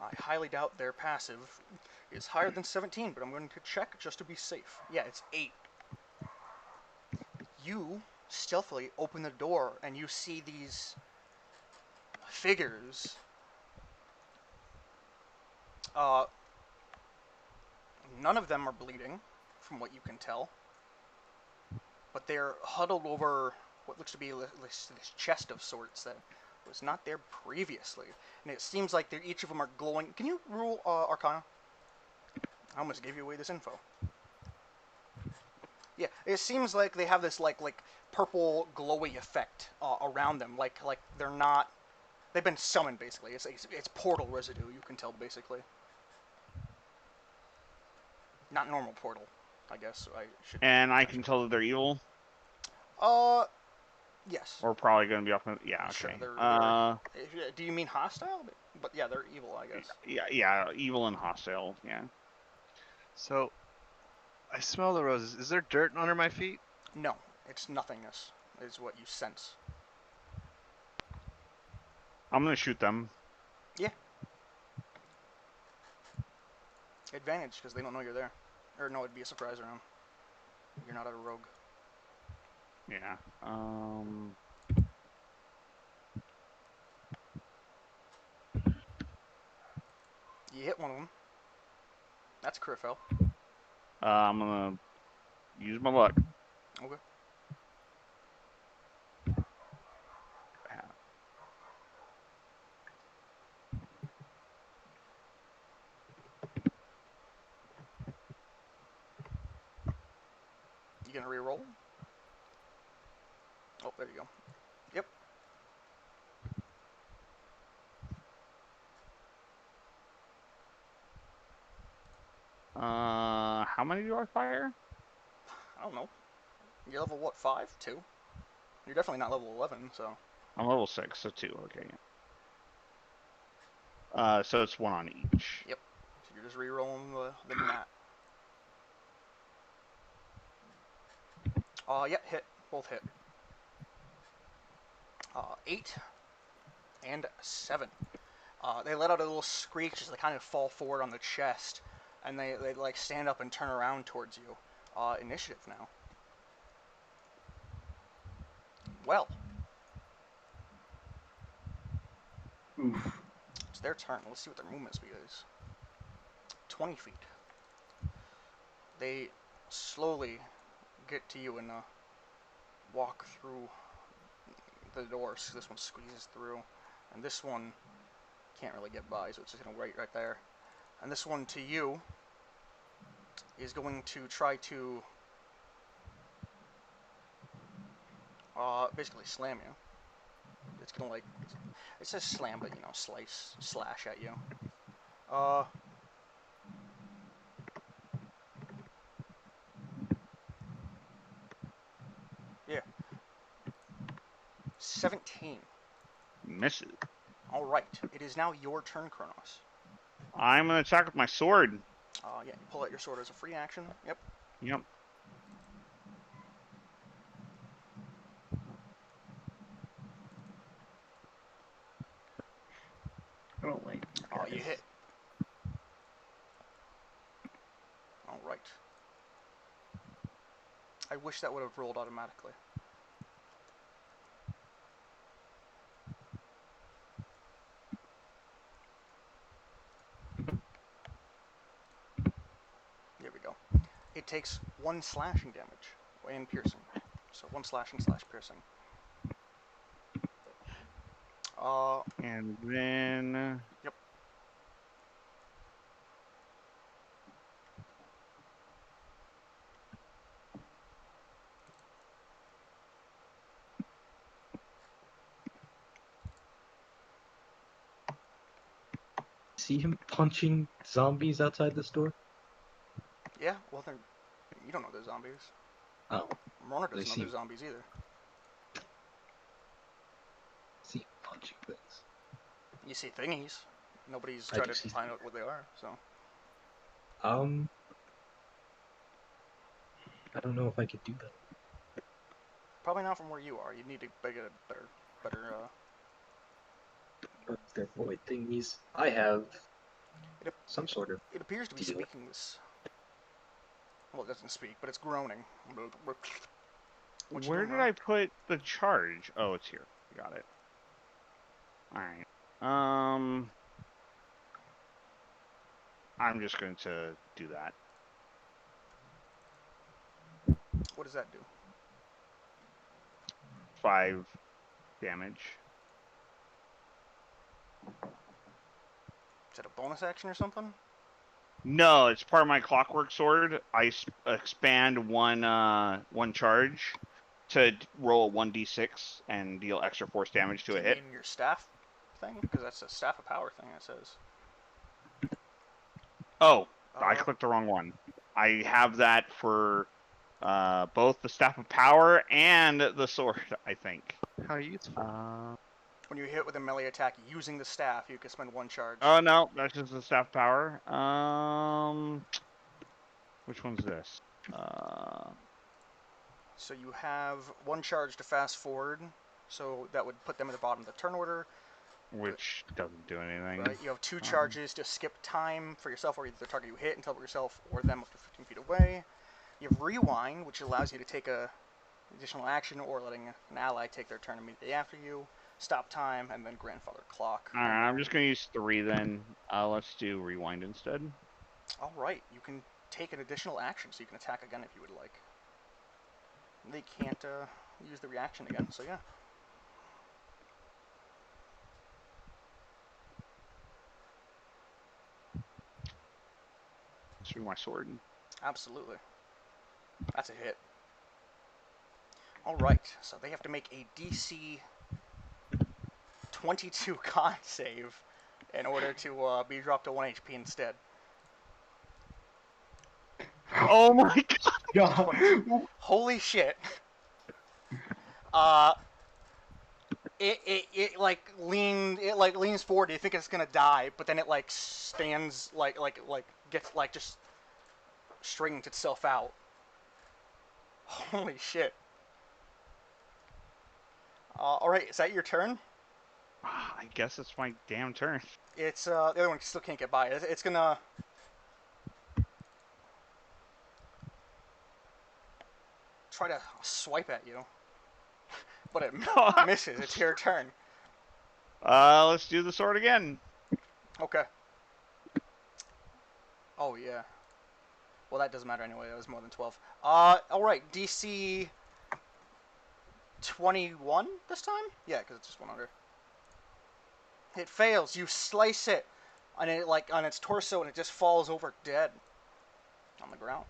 I highly doubt their passive is higher than 17, but I'm going to check just to be safe. Yeah, it's 8. You stealthily open the door, and you see these figures. None of them are bleeding, from what you can tell. But they're huddled over what looks to be this chest of sorts that was not there previously. And it seems like each of them are glowing. Can you rule Arcana? I almost gave you away this info. Yeah, it seems like they have this like purple glowy effect around them, like they're not. They've been summoned basically. It's portal residue. You can tell basically. Not normal portal, I guess. I should. And I can tell that they're evil. Yes. Or probably gonna be off. Yeah. Sure, Okay. do you mean hostile? But yeah, they're evil, I guess. Yeah, evil and hostile. Yeah. So, I smell the roses. Is there dirt under my feet? No, it's nothingness. Is what you sense. I'm gonna shoot them. Yeah. Advantage because they don't know you're there, or no, it'd be a surprise round. You're not a rogue. Yeah. You hit one of them. That's crit fail. I'm gonna use my luck. Okay. You gonna re-roll? Oh, there you go. Yep. how many do I fire? I don't know. You're level what? 5? 2? You're definitely not level 11, so. I'm level 6, so 2. Okay. So it's 1 on each. Yep. So you're just re-rolling the mat. Yeah, hit. Both hit. 8 and 7. They let out a little screech as they kind of fall forward on the chest, and they like stand up and turn around towards you. Initiative now. Well, Oof. it's their turn. Let's see what their movement speed is. 20 feet. They slowly get to you and walk through the doors. This one squeezes through, and this one can't really get by, so it's just gonna wait right there. And this one to you is going to try to basically slam you. It's gonna like, it says slam, but you know, slash at you. Yeah. 17. Misses. All right. It is now your turn, Kronos. I'm gonna attack with my sword. Yeah, you pull out your sword as a free action. Yep. Yep. I don't like these guys. You hit. All right. I wish that would have rolled automatically. There we go. It takes 1 slashing damage and piercing. So 1 slashing / piercing. And then. Yep. See him punching zombies outside the store? Yeah, well, you don't know they're zombies. Oh, Rona They doesn't know seem- they're zombies either. see him punching things. You see thingies. Nobody's I tried do to see find out what they are, so. I don't know if I could do that. Probably not from where you are. You need to get a better, They're void thingies. I have It- some sort of. It appears to be Deal. speaking this. Well, it doesn't speak, but it's groaning. What you Where doing, did Ron? I put the charge? Oh, it's here. Got it. Alright. I'm just going to do that. What does that do? 5 damage. Is that a bonus action or something? No, it's part of my clockwork sword. I expand one charge to roll a 1d6 and deal extra force damage to Do a you hit. mean your staff thing? Because that's a staff of power thing, it says. Oh, I Uh, clicked the wrong one. I have that for both the staff of power and the sword, I think. How useful. When you hit with a melee attack using the staff, you can spend 1 charge. Oh no, that's just the staff power. Which one's this? So you have 1 charge to fast forward, so that would put them at the bottom of the turn order. Which doesn't do anything. Right? You have 2 charges to skip time for yourself or the target you hit and teleport yourself or them up to 15 feet away. You have rewind, which allows you to take a additional action or letting an ally take their turn immediately after you. Stop time, and then grandfather clock. Alright, I'm just going to use 3 then. Let's do rewind instead. Alright, you can take an additional action, so you can attack again if you would like. They can't use the reaction again, so yeah. Let's do my sword. Absolutely. That's a hit. Alright, so they have to make a DC 22 con save in order to be dropped to 1 HP instead. Oh my god! God. Holy shit. It leans forward. You think it's gonna die, but then it like stands like gets like just straightens itself out. Holy shit. All right, is that your turn? I guess it's my damn turn. It's the other one still can't get by. It's gonna try to swipe at you, but it misses. It's your turn. Let's do the sword again. Okay. Oh yeah. Well, that doesn't matter anyway. That was more than 12. All right. DC 21 this time? Yeah, because it's just one under. It fails. You slice it, and it like on its torso, and it just falls over dead on the ground.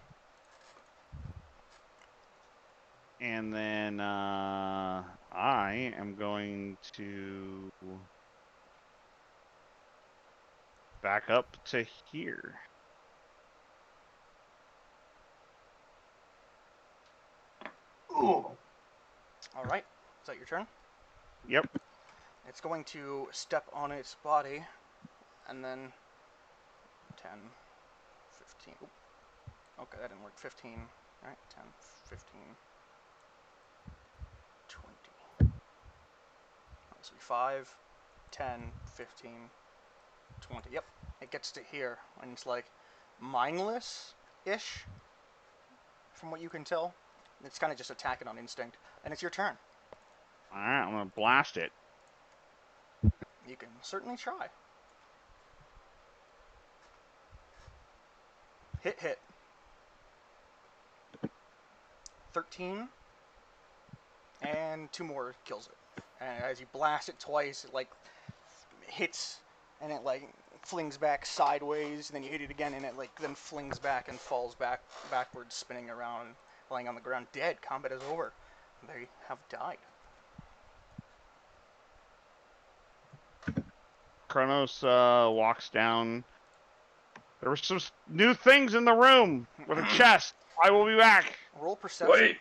And then I am going to back up to here. Oh. All right. Is that your turn? Yep. It's going to step on its body, and then 10, 15. Oop. Okay, that didn't work. 15. All right, 10, 15, 20. This will be 5, 10, 15, 20. Yep, it gets to here, and it's like mindless-ish, from what you can tell. It's kind of just attacking on instinct, and it's your turn. All right, I'm gonna blast it. You can certainly try. Hit. 13. And 2 more kills it. And as you blast it twice, it like hits and it like flings back sideways, and then you hit it again and it like then flings back and falls backwards, spinning around and lying on the ground dead. Combat is over. They have died. Kronos walks down. There were some new things in the room with a chest. I will be back. Roll perception. Wait.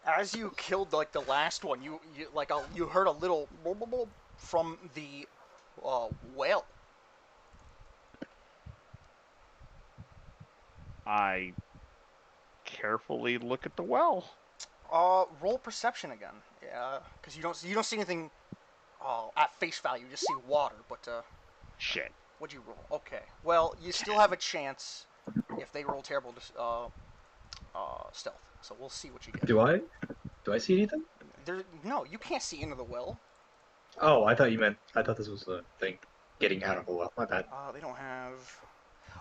As you killed like the last one, you heard a little from the whale. I carefully look at the well. Roll perception again. Yeah, because you don't see anything at face value. You just see water. But Shit. what'd you roll? Okay. Well, you still have a chance if they roll terrible stealth. So we'll see what you get. Do I see anything? No, you can't see into the well. Oh, I thought this was the thing. Getting out of a well. My bad. They don't have.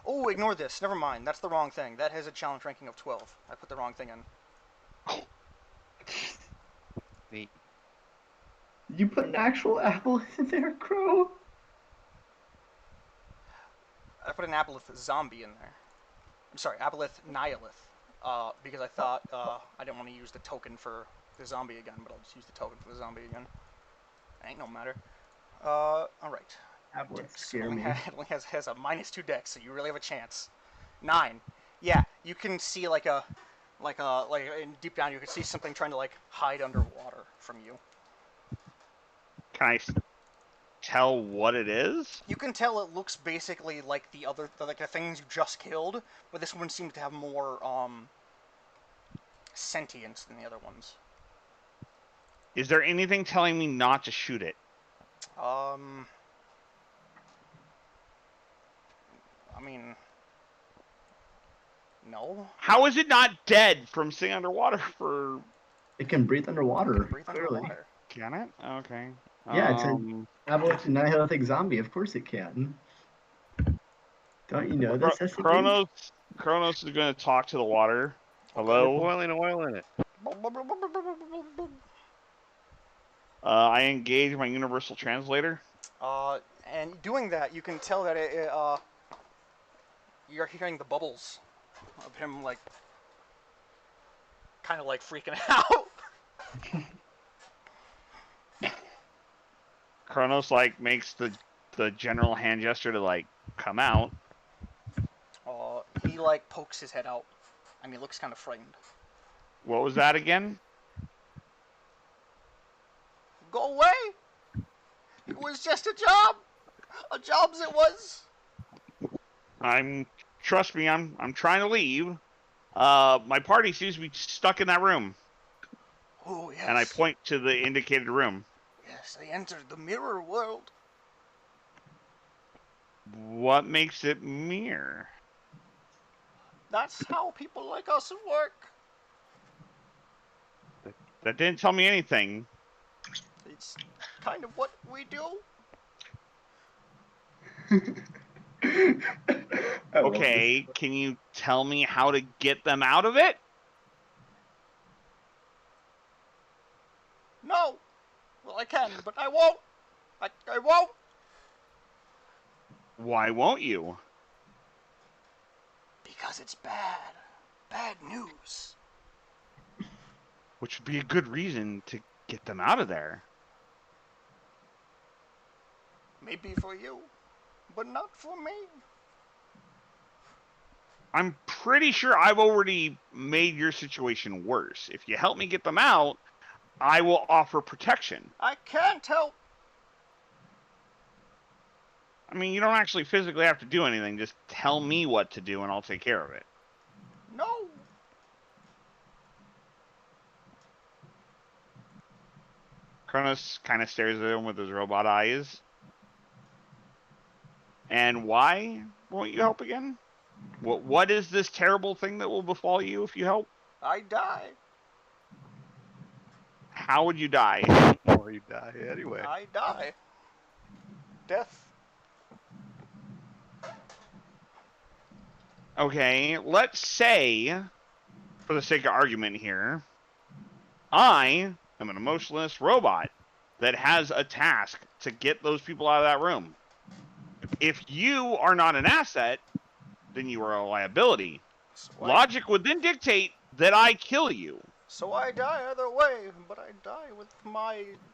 Oh, ignore this. Never mind. That's the wrong thing. That has a challenge ranking of 12. I put the wrong thing in. Neat. You put an actual apple in there, Crow? I put an aboleth zombie in there. I'm sorry, aboleth nihilith. Because I thought I didn't want to use the token for the zombie again, but I'll just use the token for the zombie again. Ain't no matter. Alright. Apple Dex. scare me. It only has a -2 dex, so you really have a chance. 9. Yeah, you can see like in deep down you can see something trying to like hide underwater from you. Can I tell what it is? You can tell it looks basically like the things you just killed, but this one seems to have more sentience than the other ones. Is there anything telling me not to shoot it? I mean, no. How is it not dead from sitting underwater for... It can breathe underwater, Breathe clearly. underwater. Can it? Okay. Yeah, it's an abolition nihilithic zombie. Of course it can. Don't you know this? SCP? Kronos is going to talk to the water. Hello? Boiling oil in it. I engage my universal translator. And doing that, you can tell that you're hearing the bubbles of him, like, kind of like freaking out. Kronos like makes the general hand gesture to like come out. He like pokes his head out, and he looks kind of frightened. What was that again? Go away! It was just a job! A job's it was! Trust me, I'm trying to leave. My party seems to be stuck in that room. Oh, yes. And I point to the indicated room. Yes, they entered the mirror world. What makes it mirror? That's how people like us work. That didn't tell me anything. It's kind of what we do. Okay, can you tell me how to get them out of it? No. Well, I can, but I won't. I won't. Why won't you? Because it's bad. Bad news. Which would be a good reason to get them out of there. Maybe for you, but not for me. I'm pretty sure I've already made your situation worse. If you help me get them out, I will offer protection. I can't help. I mean, you don't actually physically have to do anything. Just tell me what to do and I'll take care of it. No. Kronos kind of stares at him with his robot eyes. And why won't you help again? What is this terrible thing that will befall you if you help? I die. How would you die? Or you die anyway. I die. Death. Okay, let's say, for the sake of argument here, I am an emotionless robot that has a task to get those people out of that room. If you are not an asset, then you are a liability. Logic would then dictate that I kill you. So I die either way, but I die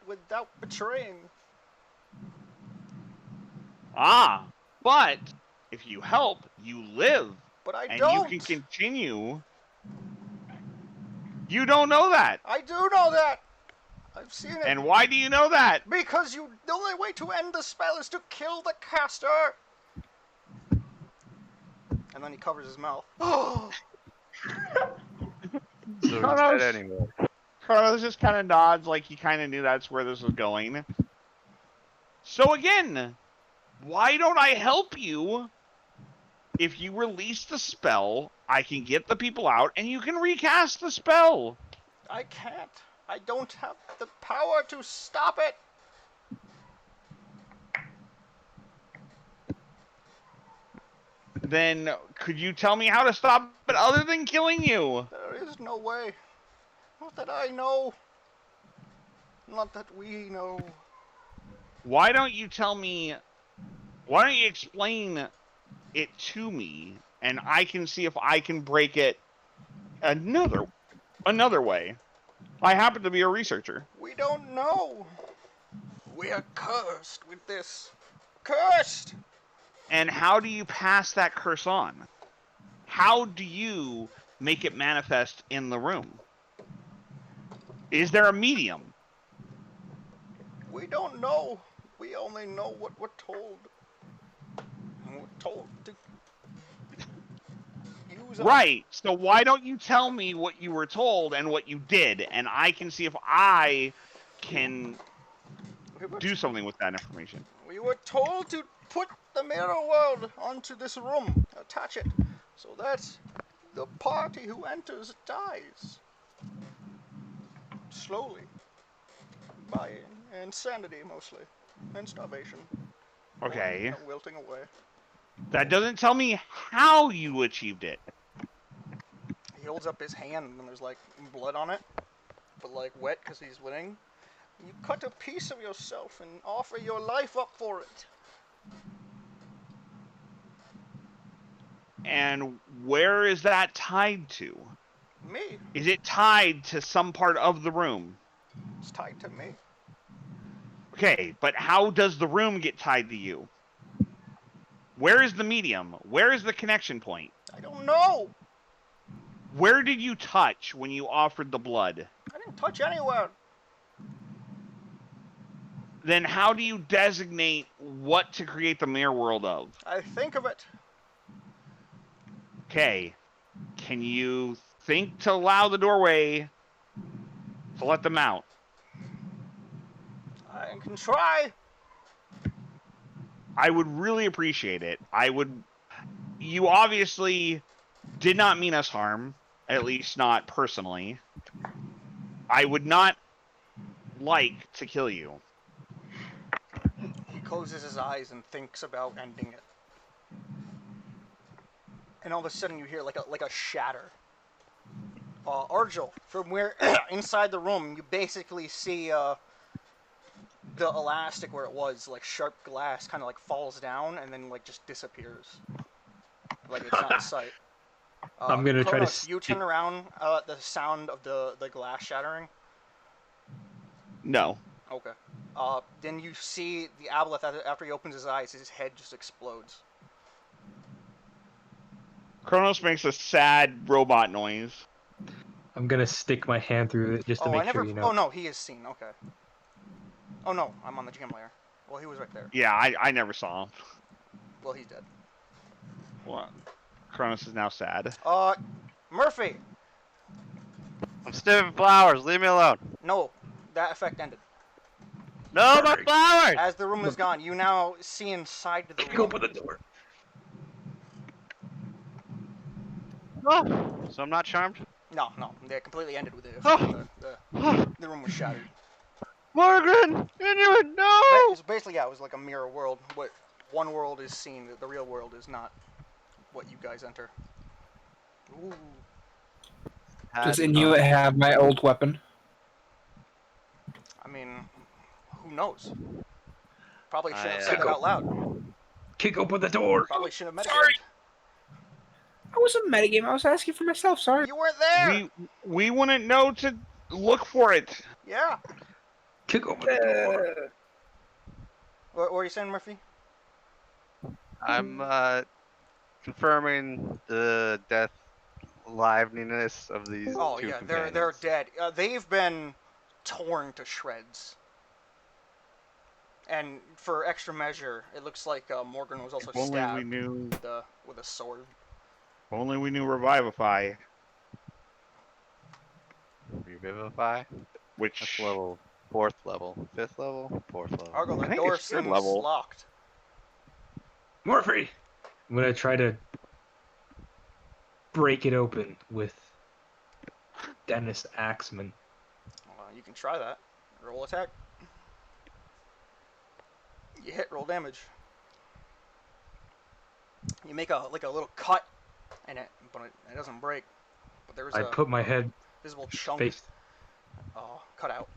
without betraying. Ah, but if you help, you live. But I and don't. You can continue. You don't know that. I do know that. I've seen it. And why do you know that? Because the only way to end the spell is to kill the caster. And then he covers his mouth. So he's dead anyway. Kronos just kind of nods like he kind of knew that's where this was going. So again, why don't I help you? If you release the spell, I can get the people out and you can recast the spell. I can't. I don't have the power to stop it. Then could you tell me how to stop it other than killing you? There is no way. Not that I know. Not that we know. Why don't you tell me, why don't you explain it to me and I can see if I can break it another way. I happen to be a researcher. We don't know. We are cursed with this. Cursed! And how do you pass that curse on? How do you make it manifest in the room? Is there a medium? We don't know. We only know what we're told. And we're told to use Right. So why don't you tell me what you were told and what you did, and I can see if I can do something with that information. We were told to put the mirror world onto this room, attach it, so that the party who enters dies. Slowly. By insanity, mostly. And starvation. Okay. And wilting away. That doesn't tell me how you achieved it. He holds up his hand and there's like blood on it, but like wet because he's winning. You cut a piece of yourself and offer your life up for it. And where is that tied to? Me. Is it tied to some part of the room? It's tied to me. Okay, but how does the room get tied to you? Where is the medium? Where is the connection point? I don't know. Where did you touch when you offered the blood? I didn't touch anywhere. Then how do you designate what to create the mirror world of? I think of it. Okay, can you think to allow the doorway to let them out? I can try. I would really appreciate it. You obviously did not mean us harm, at least not personally. I would not like to kill you. He closes his eyes and thinks about ending it. And all of a sudden you hear like a shatter. Argel, from where inside the room you basically see the elastic where it was, like sharp glass, kind of like falls down and then like just disappears. Like it's not in sight. I'm gonna try to Kronos, you turn around at the sound of the glass shattering. No. Okay. Then you see the aboleth after he opens his eyes, his head just explodes. Kronos makes a sad robot noise. I'm gonna stick my hand through it just to make sure you know. Oh no, he is seen. Okay. Oh no, I'm on the GM layer. Well, he was right there. Yeah, I never saw him. Well, he's dead. Well, Kronos is now sad. Murphy. I'm sniffing flowers. Leave me alone. No, that effect ended. No, my flowers! As the room is gone, you now see inside the Kick room. open the door. Oh, so I'm not charmed? No, they completely ended with it. Oh. The room was shattered. Margaret! Inuit, no! So basically, yeah, it was like a mirror world. What one world is seen, the real world is not what you guys enter. Ooh. Does Inuit have my old weapon? I mean, who knows? Probably shouldn't have I, said it out loud. Kick open the door. Probably shouldn't have Sorry. meditated. I wasn't metagame. I was asking for myself. Sorry. You weren't there! We wouldn't know to look for it. Yeah. Kick open the door. What were you saying, Murphy? I'm confirming the death liveliness of these Oh two yeah, companions. they're dead. They've been torn to shreds. And for extra measure, it looks like Morgan was also If only stabbed we knew. with a sword. If only we knew Revivify, Revivify? which That's level 4th level. 5th level? 4th level. Argo, I that think door it's third seems level. locked. Murphy! I'm gonna try to break it open with Dennis Axman. You can try that. Roll attack. You hit, roll damage. You make a little cut in it, but it doesn't break. But there's I a put my head visible chunk face. cut out.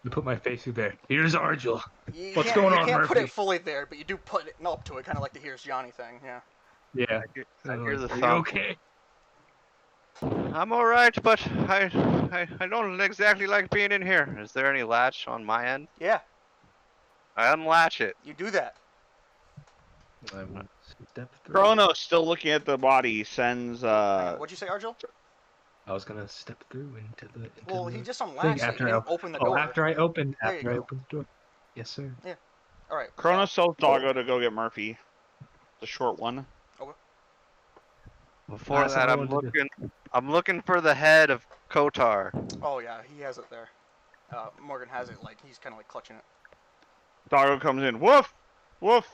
I put my face through there. Here's Argel. You What's can't- going on, You can't put Murphy? it fully there, but you do put it up to it, kind of like the Here's Johnny thing. Yeah. Yeah. I hear the Are you thump. okay? I'm alright, but I don't exactly like being in here. Is there any latch on my end? Yeah. I unlatch it. You do that. I will step through. Kronos, still looking at the body, sends What'd you say, Argel? I was gonna step through into the. Well, the he just thing unlatched it. He after didn't open the Oh, door. after I opened There you go. the door. Yes, sir. All right. Kronos tells Doggo to go get Murphy, the short one. Before That's that, what I wanted to I'm looking for the head of Kotar. Oh yeah, he has it there. Morgan has it, like he's kind of like clutching it. Doggo comes in. Woof, woof.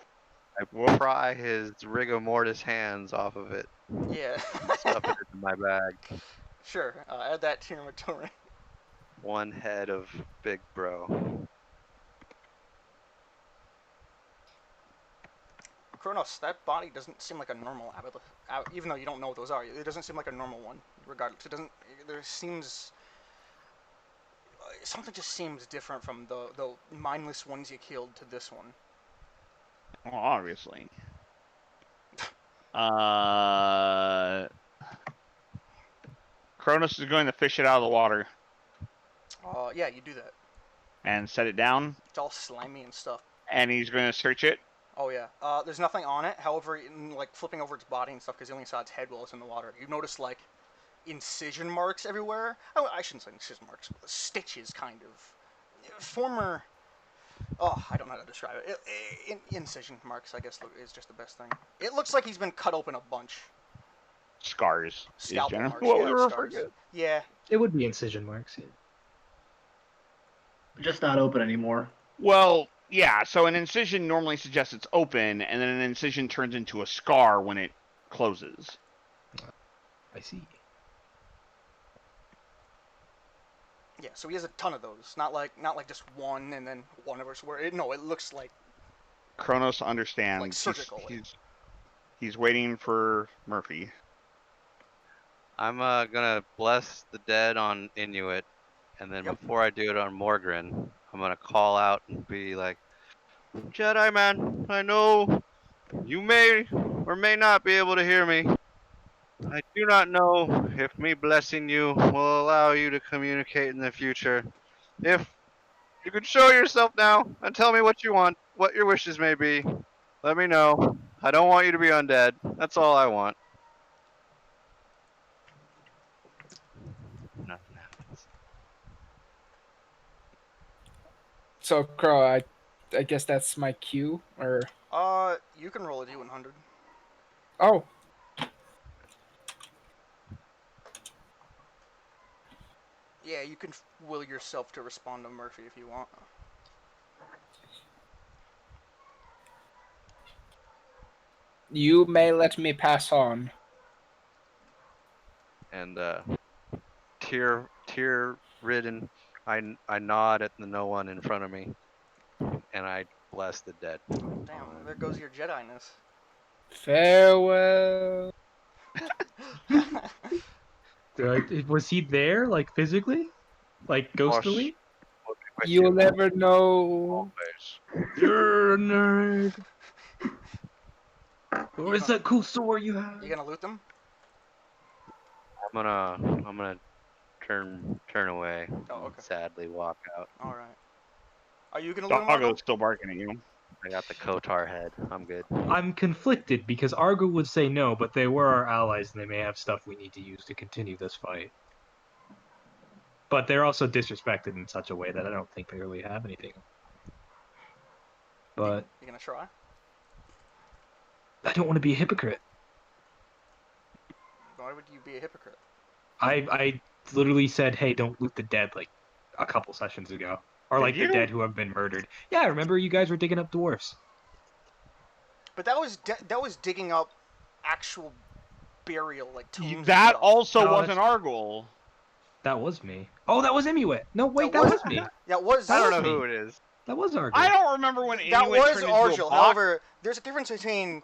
I pry his rigor mortis hands off of it. Yeah. Stuff it in my bag. Sure. Add that to your inventory. One head of big bro. Kronos, that body doesn't seem like a normal aboleth. Even though you don't know what those are, it doesn't seem like a normal one. Regardless, it doesn't. There seems something just seems different from the mindless ones you killed to this one. Well, obviously. Kronos is going to fish it out of the water. Yeah, you do that. and set it down, It's all slimy and stuff. and he's going to search it. Oh yeah. There's nothing on it. However, in, like flipping over its body and stuff, because you only saw its head while it's in the water, you notice like incision marks everywhere. Oh, I shouldn't say incision marks. Stitches, kind of. Former. Oh, I don't know how to describe it. Incision marks, I guess, is just the best thing. It looks like he's been cut open a bunch. Scars is Scalpel generally marks. what Yeah, we refer scars. to. Yeah. It would be incision marks. Yeah. Just not open anymore. Well, yeah, so an incision normally suggests it's open, and then an incision turns into a scar when it closes. I see. Yeah. So he has a ton of those. Not like just one and then one of us. No, it looks like. Kronos understands. Like surgical. He's waiting for Murphy. I'm gonna bless the dead on Inuit, and then Yep. before I do it on Morgren, I'm gonna call out and be like, Jedi man, I know you may or may not be able to hear me. I do not know if me blessing you will allow you to communicate in the future. If you could show yourself now and tell me what you want, what your wishes may be, let me know. I don't want you to be undead. That's all I want. Nothing happens. So Crow, I guess that's my cue, or You can roll a D100. oh, Yeah, you can will yourself to respond to Murphy if you want. you may let me pass on. And tear-ridden, I nod at the no one in front of me, and I bless the dead. Damn, there goes your Jedi-ness. Farewell. Was he there, like physically, like ghostily? With You'll you never know. always. You're a nerd. You Where's gonna- that cool sword you have? You gonna loot them? I'm gonna turn away. Oh, and okay. sadly walk out. All right. Are you gonna loot them? Marco? Doggo's still barking at you. I got the Kotar head. I'm good. I'm conflicted because Argo would say no, but they were our allies and they may have stuff we need to use to continue this fight. But they're also disrespected in such a way that I don't think they really have anything. But You gonna try? I don't want to be a hypocrite. Why would you be a hypocrite? I literally said, hey, don't loot the dead like a couple sessions ago. Or Did like you? the dead who have been murdered. Yeah, remember you guys were digging up dwarfs. But that was digging up actual burial, like tombs. and That stuff. also No, wasn't that's- Argol. That was me. Oh, that was Inuit. No, wait, That that was- was me. That was. I don't was know me. who it is. That was Argo. I don't remember when That Inuit was turned into a Argel. bot. However, there's a difference between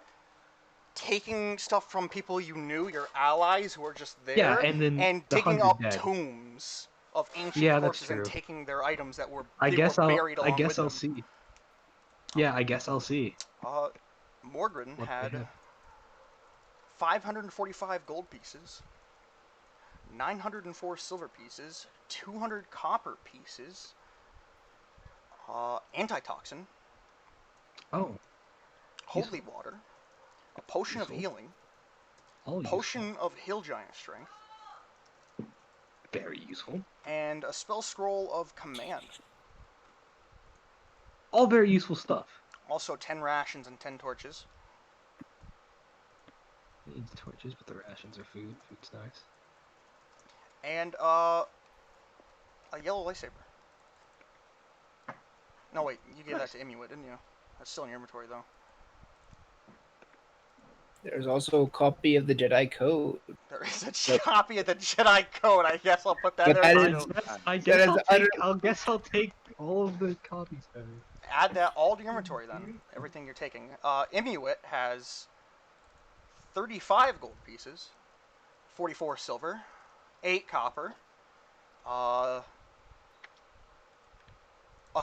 taking stuff from people you knew, your allies who were just there, Yeah, and then the digging 100 up dead. tombs of ancient Yeah, that's corpses and true. taking their items that were I guess I'll buried along with them. see. Yeah, I guess I'll see. Morgren What they had have. 545 gold pieces, 904 silver pieces, 200 copper pieces, antitoxin, Oh, holy water, a potion of Useful. healing, all potion of hill giant strength, useful. Very useful. and a spell scroll of command. All very useful stuff. Also 10 rations and 10 torches. Needs torches, but the rations are food. Food's nice. And a yellow lightsaber. No, wait, you gave Nice. that to Inuit, didn't you? That's still in your inventory, though. There's also a copy of the Jedi Code. There is a copy of the Jedi Code. I guess I'll put that But there. that too. is- I That guess is I'll take all of the copies better. Add that all to your inventory, then. Everything you're taking. Inuit has 35 gold pieces, 44 silver, 8 copper, a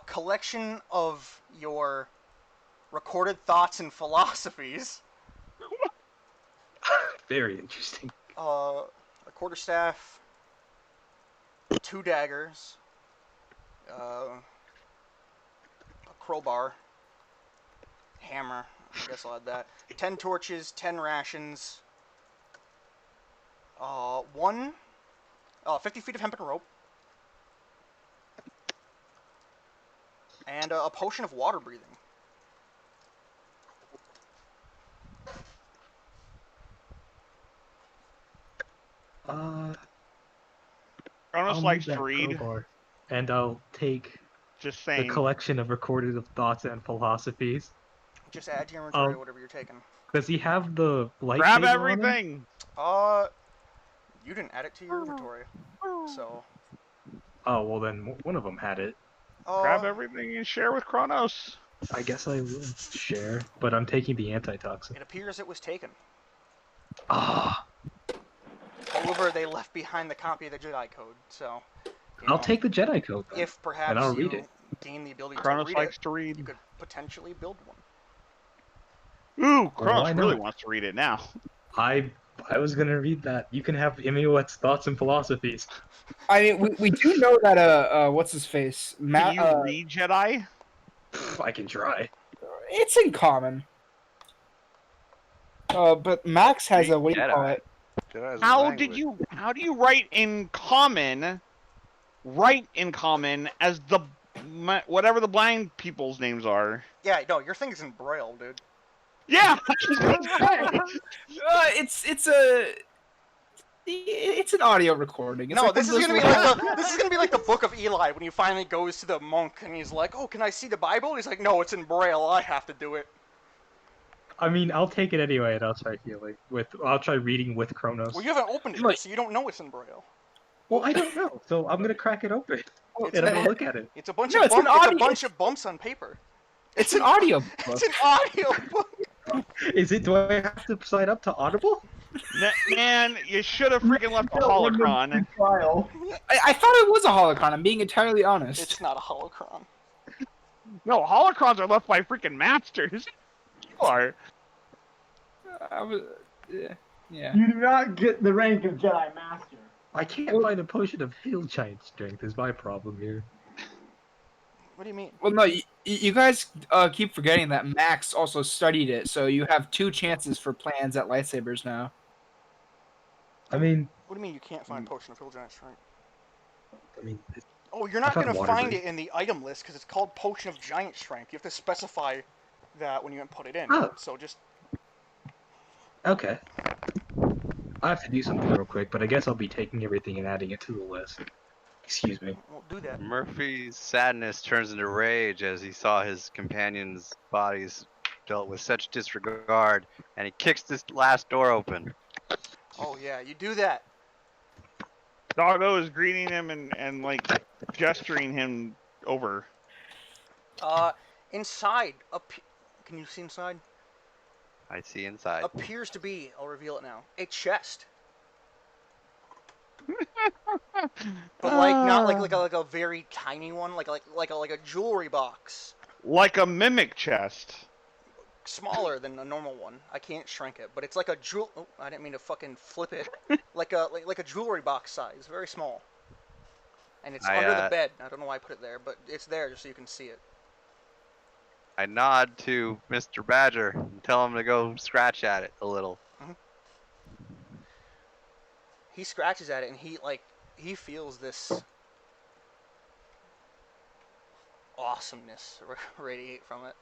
collection of your recorded thoughts and philosophies, Very interesting. a quarterstaff, 2 daggers, crowbar. Hammer. I guess I'll add that. 10 torches, 10 rations. 50 feet of hempen rope. And a potion of water breathing. Kronos I'll likes move to that read. crowbar, and I'll take Just the saying. collection of recorded of thoughts and philosophies. Just add to your inventory whatever you're taking. Does he have the lightsaber Grab on him? everything. You didn't add it to your inventory, so. Oh well, then one of them had it. Grab everything and share with Kronos. I guess I will share, but I'm taking the antitoxin. It appears it was taken. Ah, However, they left behind the copy of the Jedi Code, so. I'll take the Jedi Code then. If perhaps and I'll you read it. gain the ability Kronos to read likes it, to read. you could potentially build one. Ooh, Kronos why really not? wants to read it now. I was gonna read that. You can have Inuit's thoughts and philosophies. I mean, we do know that what's his face? Can you read Jedi? I can try. It's in common. But Max has a what do you call Jedi. it? Jedi's How language. do you write in common? Write in common as whatever the blind people's names are. Yeah, no, your thing's in Braille, dude. Yeah. It's an audio recording. It's No, like this is one gonna of be those like little- this is gonna be like the Book of Eli when he finally goes to the monk and he's like, "Oh, can I see the Bible?" And he's like, "No, it's in Braille. I have to do it." I mean, I'll take it anyway, and I'll try healing I'll try reading with Kronos. Well, you haven't opened it, Look. so you don't know it's in Braille. Well, I don't know, so I'm gonna crack it open It's and I'm a- gonna look at it. It's a bunch No, of it's an bumps. It's a audio- bunch of bumps on paper. It's an audio book. It's an audio book. Is it? Do I have to sign up to Audible? Man, you should have freaking left the holocron. Trial. I thought it was a holocron. I'm being entirely honest. It's not a holocron. No, holocrons are left by freaking masters. You are. I was, yeah. You do not get the rank of Jedi Master. I can't find a potion of hill giant strength. Is my problem here. What do you mean? Well, no, you guys keep forgetting that Max also studied it, so you have 2 chances for plans at lightsabers now. I mean, What do you mean you can't find potion of hill giant strength? it's Oh, you're not found gonna water find breath. it in the item list because it's called potion of giant strength. You have to specify that when you put it in. Oh. So just okay. I have to do something real quick, but I guess I'll be taking everything and adding it to the list. Excuse me. won't do that. Murphy's sadness turns into rage as he saw his companions' bodies dealt with such disregard, and he kicks this last door open. Oh yeah, you do that. Doggo is greeting him and like gesturing him over. Inside, can you see inside? I see inside. Appears to be, I'll reveal it now, a chest. But like not like a very tiny one, like a jewelry box. Like a mimic chest. Smaller than a normal one. I can't shrink it, but it's like a jewel. Oh, I didn't mean to fucking flip it. like a jewelry box size, very small. And it's under the bed. I don't know why I put it there, but it's there just so you can see it. I nod to Mr. Badger and tell him to go scratch at it a little. He scratches at it and he feels this awesomeness radiate from it.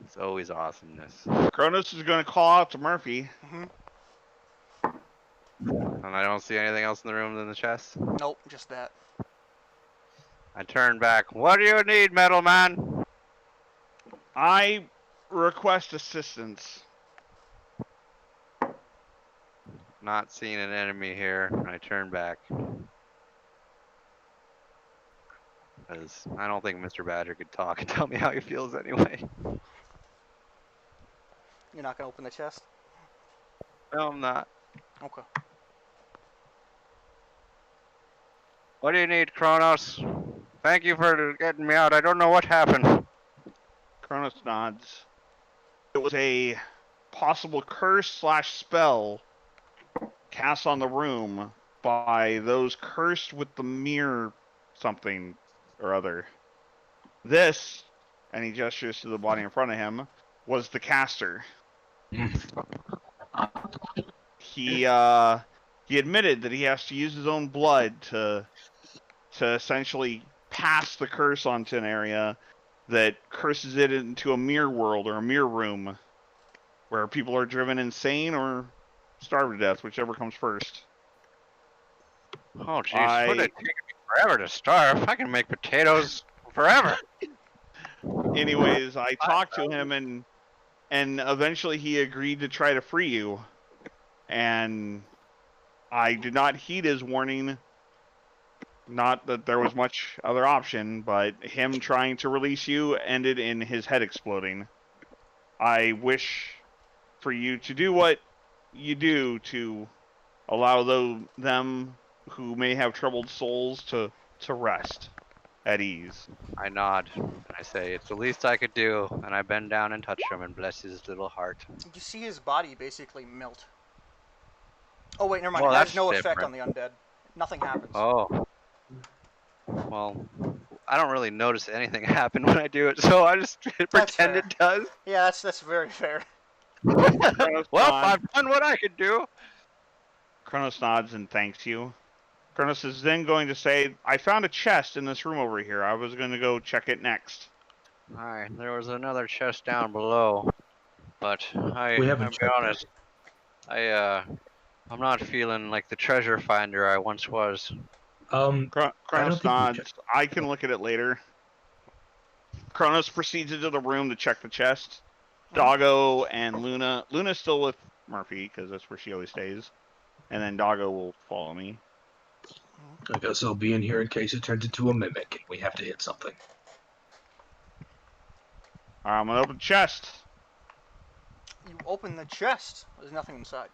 It's always awesomeness. Kronos is going to call out to Murphy. And I don't see anything else in the room than the chest. Nope, just that. I turn back. What do you need, metal man? I request assistance. Not seeing an enemy here. I turn back. Because I don't think Mr. Badger could talk and tell me how he feels anyway. You're not gonna open the chest? No, I'm not. Okay. What do you need, Kronos? Thank you for getting me out. I don't know what happened. Kronos nods. It was a possible curse/spell cast on the room by those cursed with the mirror something, or other. This, and he gestures to the body in front of him, was the caster. He admitted that he has to use his own blood to essentially pass the curse onto an area that curses it into a mirror world or a mirror room where people are driven insane or starve to death, whichever comes first. Oh, jeez. Wouldn't it take me forever to starve? I can make potatoes forever. Anyways, I talked to him and eventually he agreed to try to free you. And I did not heed his warning. Not that there was much other option, but him trying to release you ended in his head exploding. I wish for you to do what you do to allow them who may have troubled souls to rest at ease. I nod, and I say, it's the least I could do, and I bend down and touch him and bless his little heart. You see his body basically melt. Oh wait, never mind. Well, it has that's no effect different. on the undead. Nothing happens. Oh. Well, I don't really notice anything happen when I do it, so I just pretend fair. it does. Yeah, that's very fair. Well, I've done what I could do. Kronos nods and thanks you. Kronos is then going to say, I found a chest in this room over here. I was going to go check it next. Alright, there was another chest down below, but We haven't I'll be checked honest, I'm not feeling like the treasure finder I once was. Kronos nods. I can look at it later. Kronos proceeds into the room to check the chest. Doggo and Luna. Luna's still with Murphy, because that's where she always stays. And then Doggo will follow me. I guess I'll be in here in case it turns into a mimic and we have to hit something. Alright, I'm going to open the chest. You open the chest. There's nothing inside.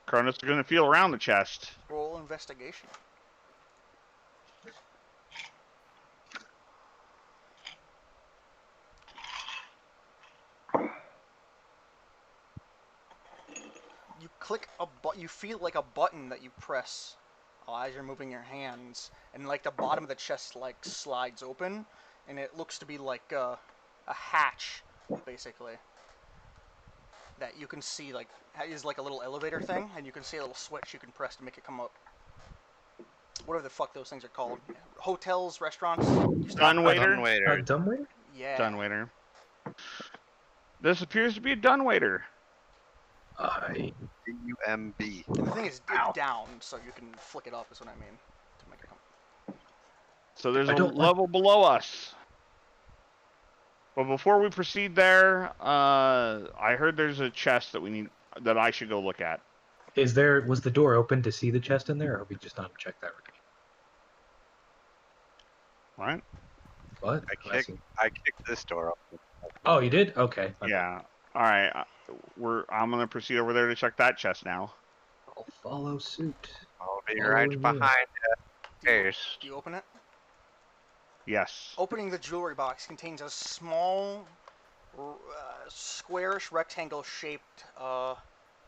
Kronos is going to feel around the chest. Roll investigation. You click a you feel like a button that you press as you're moving your hands, and like the bottom of the chest like slides open, and it looks to be like a hatch, basically. That you can see like is like a little elevator thing, and you can see a little switch you can press to make it come up. Whatever the fuck those things are called. Hotels, restaurants. Dumbwaiter? Dumbwaiter? Yeah. Dumbwaiter. This appears to be a dumbwaiter. D-U-M-B. And the thing is it's down, so you can flick it up, is what I mean. To make it come. So there's a level below us. But before we proceed there, I heard there's a chest that I should go look at. Was the door open to see the chest in there, or we just not check that? Right? What? I kicked this door open. Oh, you did? Okay. Yeah. All right. I'm gonna proceed over there to check that chest now. I'll follow suit. I'll be right behind you. Case. Do you open it? Yes. Opening the jewelry box contains a small, squarish, rectangle-shaped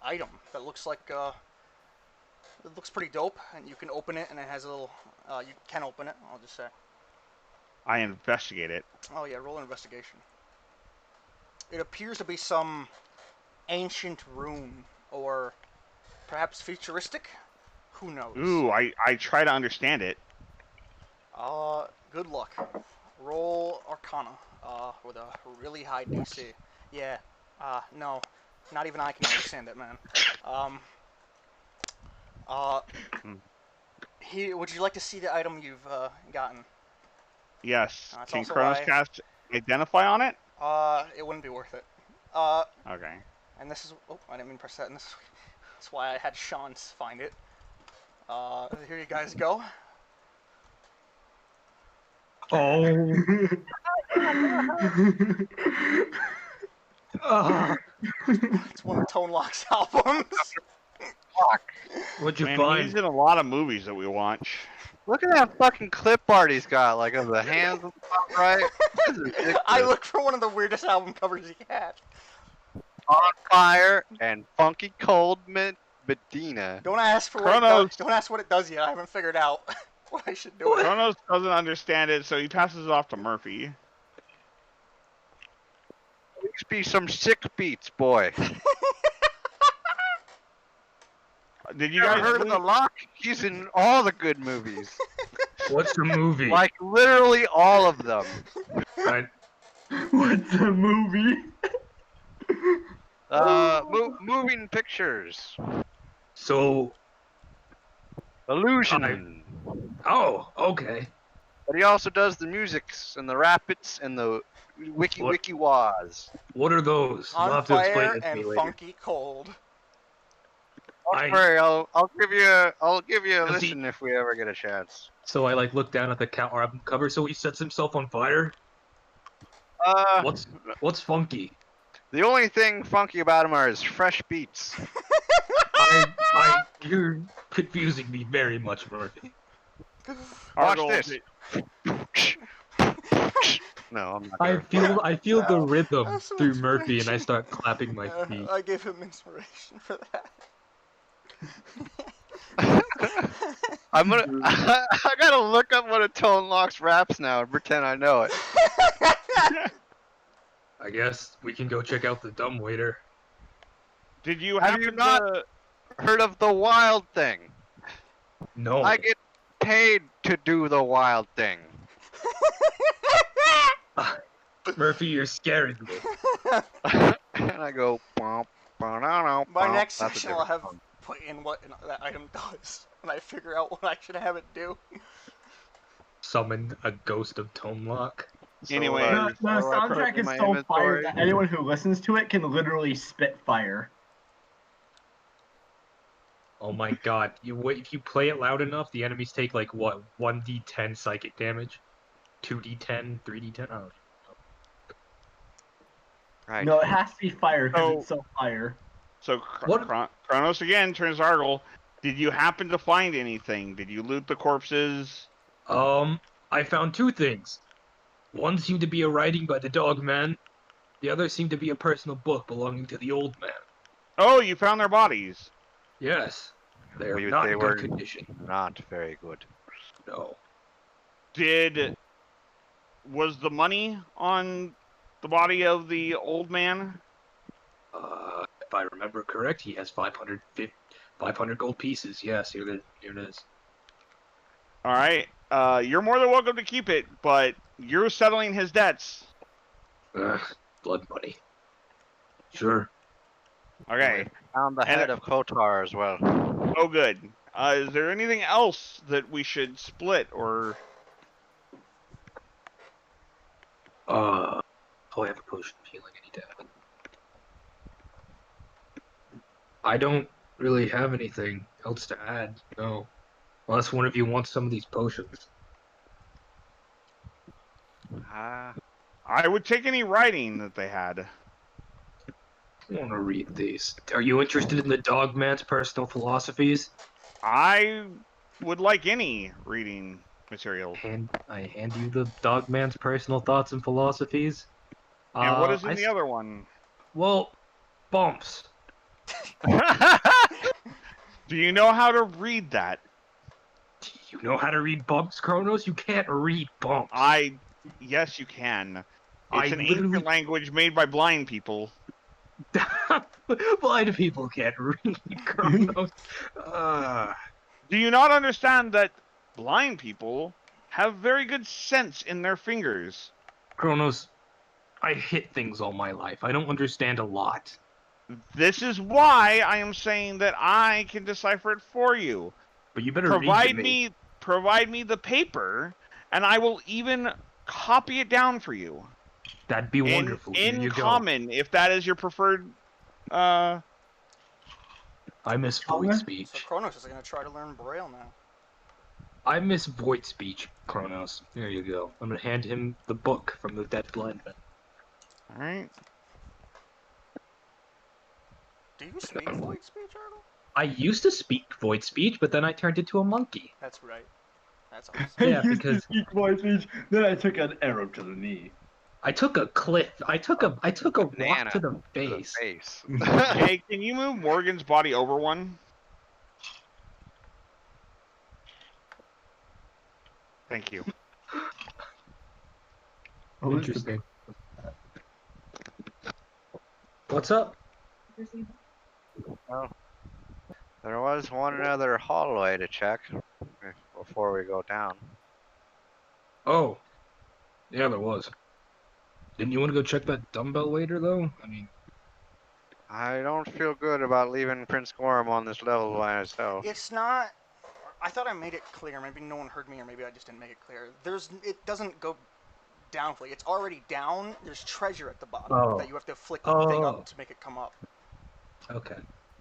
item that looks like it looks pretty dope, and you can open it, and it has a little. You can open it. I'll just say. I investigate it. Oh yeah, roll an investigation. It appears to be some ancient rune, or perhaps futuristic. Who knows? Ooh, I try to understand it. Good luck. Roll Arcana, with a really high DC. Yeah, no, not even I can understand it, man. Would you like to see the item you've gotten? Yes. That's Can also Kronos why- cast Identify on it? It wouldn't be worth it. Okay. And this is, oh, I didn't mean to press that, and that's why I had Sean find it. Here you guys go. Oh. It's one of Tone Lock's albums. What'd you Man, find? he's in a lot of movies that we watch. Look at that fucking clip art he's got, like of the hands on the top right. This is ridiculous. I looked for one of the weirdest album covers he had. On fire and funky cold mint Medina. Don't ask for what it Chronos. does. Don't ask what it does yet. I haven't figured out what I should do with it. Kronos doesn't understand it, so he passes it off to Murphy. These be some sick beats, boy. Did You you ever guys heard of the LOC? He's in all the good movies. What's the movie? Like, literally all of them. Right. What's the movie? Moving pictures. So, Illusion. oh, okay. But he also does the musics and the rapids and the wiki What? wiki waz. What are those? You'll On have to explain fire it to and me later. funky cold. I- Don't worry, I'll give you a Does he- listen if we ever get a chance. So I like look down at the cover. So he sets himself on fire. Uh, What's funky? the only thing funky about him are his fresh beats. You're confusing me very much, Murphy. Watch Argyle, this. No, I'm not. I feel the No, rhythm that's some through Murphy, and I inspiration. start clapping my feet. I gave him inspiration for that. I'm gonna. I gotta look up one of Tone Lock's raps now and pretend I know it. I guess we can go check out the dumbwaiter. Did you Have happen you not- to? Heard of the wild thing? No. I get paid to do the wild thing. Murphy, you're scaring me. And I go. Bump, ba-da-da, By bump. next That's a section, I'll different have song. put in what that item does, and I figure out what I should have it do. Summon a ghost of Tonelock. So, Anyway, The so I put soundtrack it in is my so fire inventory. that anyone who listens to it can literally spit fire. Oh my god! If you play it loud enough, the enemies take like what 1d10 psychic damage, 2d10, 3d10. I don't know. Right. No, it has to be fire because So- it's so fire. So What? Kronos again turns to Argyle. Did you happen to find anything? Did you loot the corpses? I found two things. One seemed to be a writing by the dog man. The other seemed to be a personal book belonging to the old man. Oh, you found their bodies. Yes, they're They not in were- good condition. Not very good. No. Was the money on the body of the old man? If I remember correct, he has 500 gold pieces. Yes, here it is. All right. You're more than welcome to keep it, but you're settling his debts. Ugh, blood money. Sure. Okay. Found the And head of Kotar as well. Oh, good. Is there anything else that we should split or? Oh, I have a potion of healing I need to have. I don't really have anything else to add, no. Unless one of you wants some of these potions. Ah, I would take any writing that they had. I want to read these. Are you interested in the Dogman's personal philosophies? I would like any reading material. I hand you the Dogman's personal thoughts and philosophies. And what is in I the s- other one? Well, bumps. Do you know how to read that? Do you know how to read bumps, Kronos? You can't read bumps. Yes, you can. I It's an literally- ancient language made by blind people. Blind people can't read, Kronos. Do you not understand that blind people have very good sense in their fingers? Kronos, I hit things all my life. I don't understand a lot. This is why I am saying that I can decipher it for you. But you better read to Provide me the paper, and I will even copy it down for you. That'd be wonderful. Here In you go. common, if that is your preferred. I miss voice Common? So speech. Kronos is gonna try to learn Braille now. I miss voice speech, Kronos. There you go. I'm gonna hand him the book from the dead blind man. All right. Do you speak voice speech, Arnold? I used to speak voice speech, but then I turned into a monkey. That's right. That's awesome. Yeah, I used because- to speak voice speech, then I took an arrow to the knee. I took a cliff. I took a Banana rock to the to the face. face. Hey, can you move Morgan's body over one? Thank you. What was the Interesting. What's up? Well, there was one other hallway to check before we go down. Oh, yeah, there was. Didn't you want to go check that dumbbell later, though? I mean, I don't feel good about leaving Prince Gorham on this level by himself. It's not. I thought I made it clear. Maybe no one heard me, or maybe I just didn't make it clear. It doesn't go down fully. It's already down. There's treasure at the bottom Oh. that you have to flick the thing Oh. up to make it come up. okay.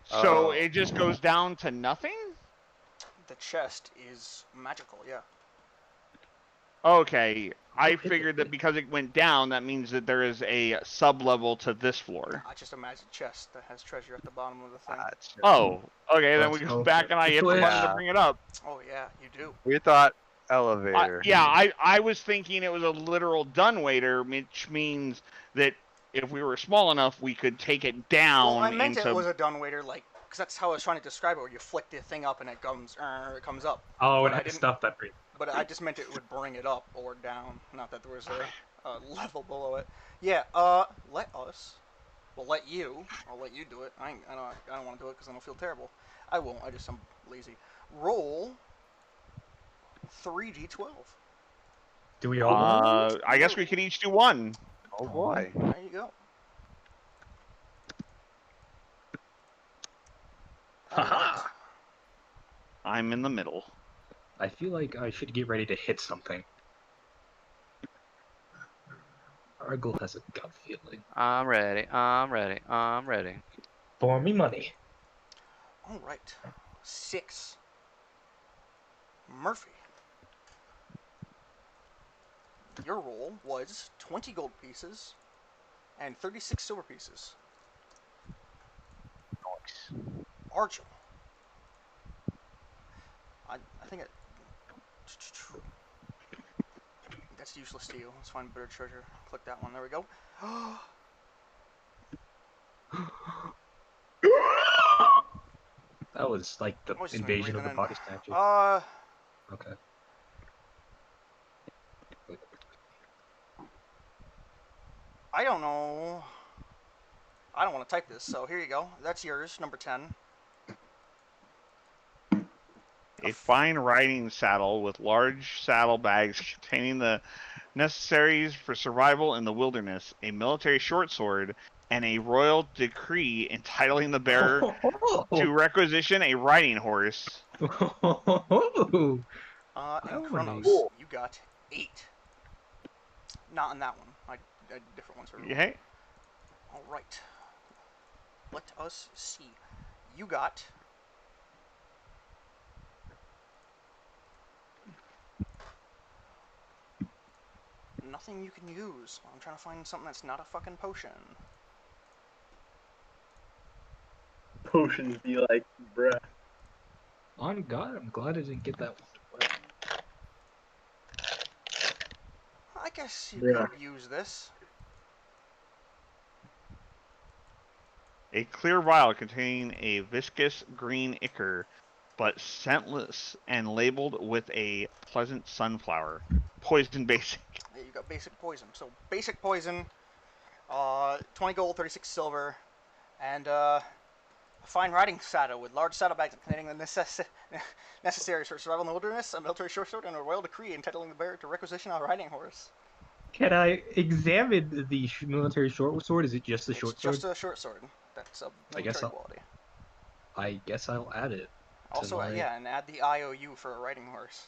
So Oh. it just goes down to nothing? The chest is magical. Yeah. Okay. I figured that because it went down, that means that there is a sub-level to this floor. I just imagine a chest that has treasure at the bottom of the thing. That's- Oh, okay, then we Let's go go back for and I hit the it. button Yeah. to bring it up. Oh yeah, you do. We thought elevator. I was thinking it was a literal dumbwaiter, which means that if we were small enough, we could take it down Well, I meant into... it was a dumbwaiter, like, because that's how I was trying to describe it, where you flick the thing up and it comes up. Oh, But and I I didn't- stuff that pretty. But I just meant it would bring it up or down, not that there was a level below it. Yeah. Let us. Well, let you. I'll let you do it. I don't want to do it because then I'll feel terrible. I won't. I'm lazy. Roll 3d12. Do we all? I guess we could each do one. Oh boy. There you go. Haha. I'm in the middle. I feel like I should get ready to hit something. Argle has a gut feeling. I'm ready. I'm ready. I'm ready. For me money. All right. 6. Murphy. Your roll was 20 gold pieces and 36 silver pieces. Archel. I think it... That's useless to you. Let's find better treasure. Click that one. There we go. That was like the Oh, it's just invasion of the breathing in. body snatchers. Okay. I don't know. I don't want to type this, so here you go. That's yours, number 10. A fine riding saddle with large saddlebags containing the necessaries for survival in the wilderness, a military short sword, and a royal decree entitling the bearer to requisition a riding horse. And wanna Chronos, use- you got 8. Not in that one. I different ones. Hey, All right. Let us see. You got... nothing you can use. I'm trying to find something that's not a fucking potion. Potions be like, bruh. On God, I'm glad I didn't get that one. I guess you Yeah. could use this. a clear vial containing a viscous green ichor, but scentless and labeled with a pleasant sunflower. Poison basic. Yeah, you got basic poison. So basic poison, 20 gold, 36 silver, and a fine riding saddle with large saddlebags containing the necessaries for survival in the wilderness, a military short sword, and a royal decree entitling the bearer to requisition a riding horse. Can I examine the military short sword? Is it just the short It's sword? just a short sword. That's a I guess military I'll- quality. I guess I'll add it. Also, my- yeah, and add the IOU for a riding horse.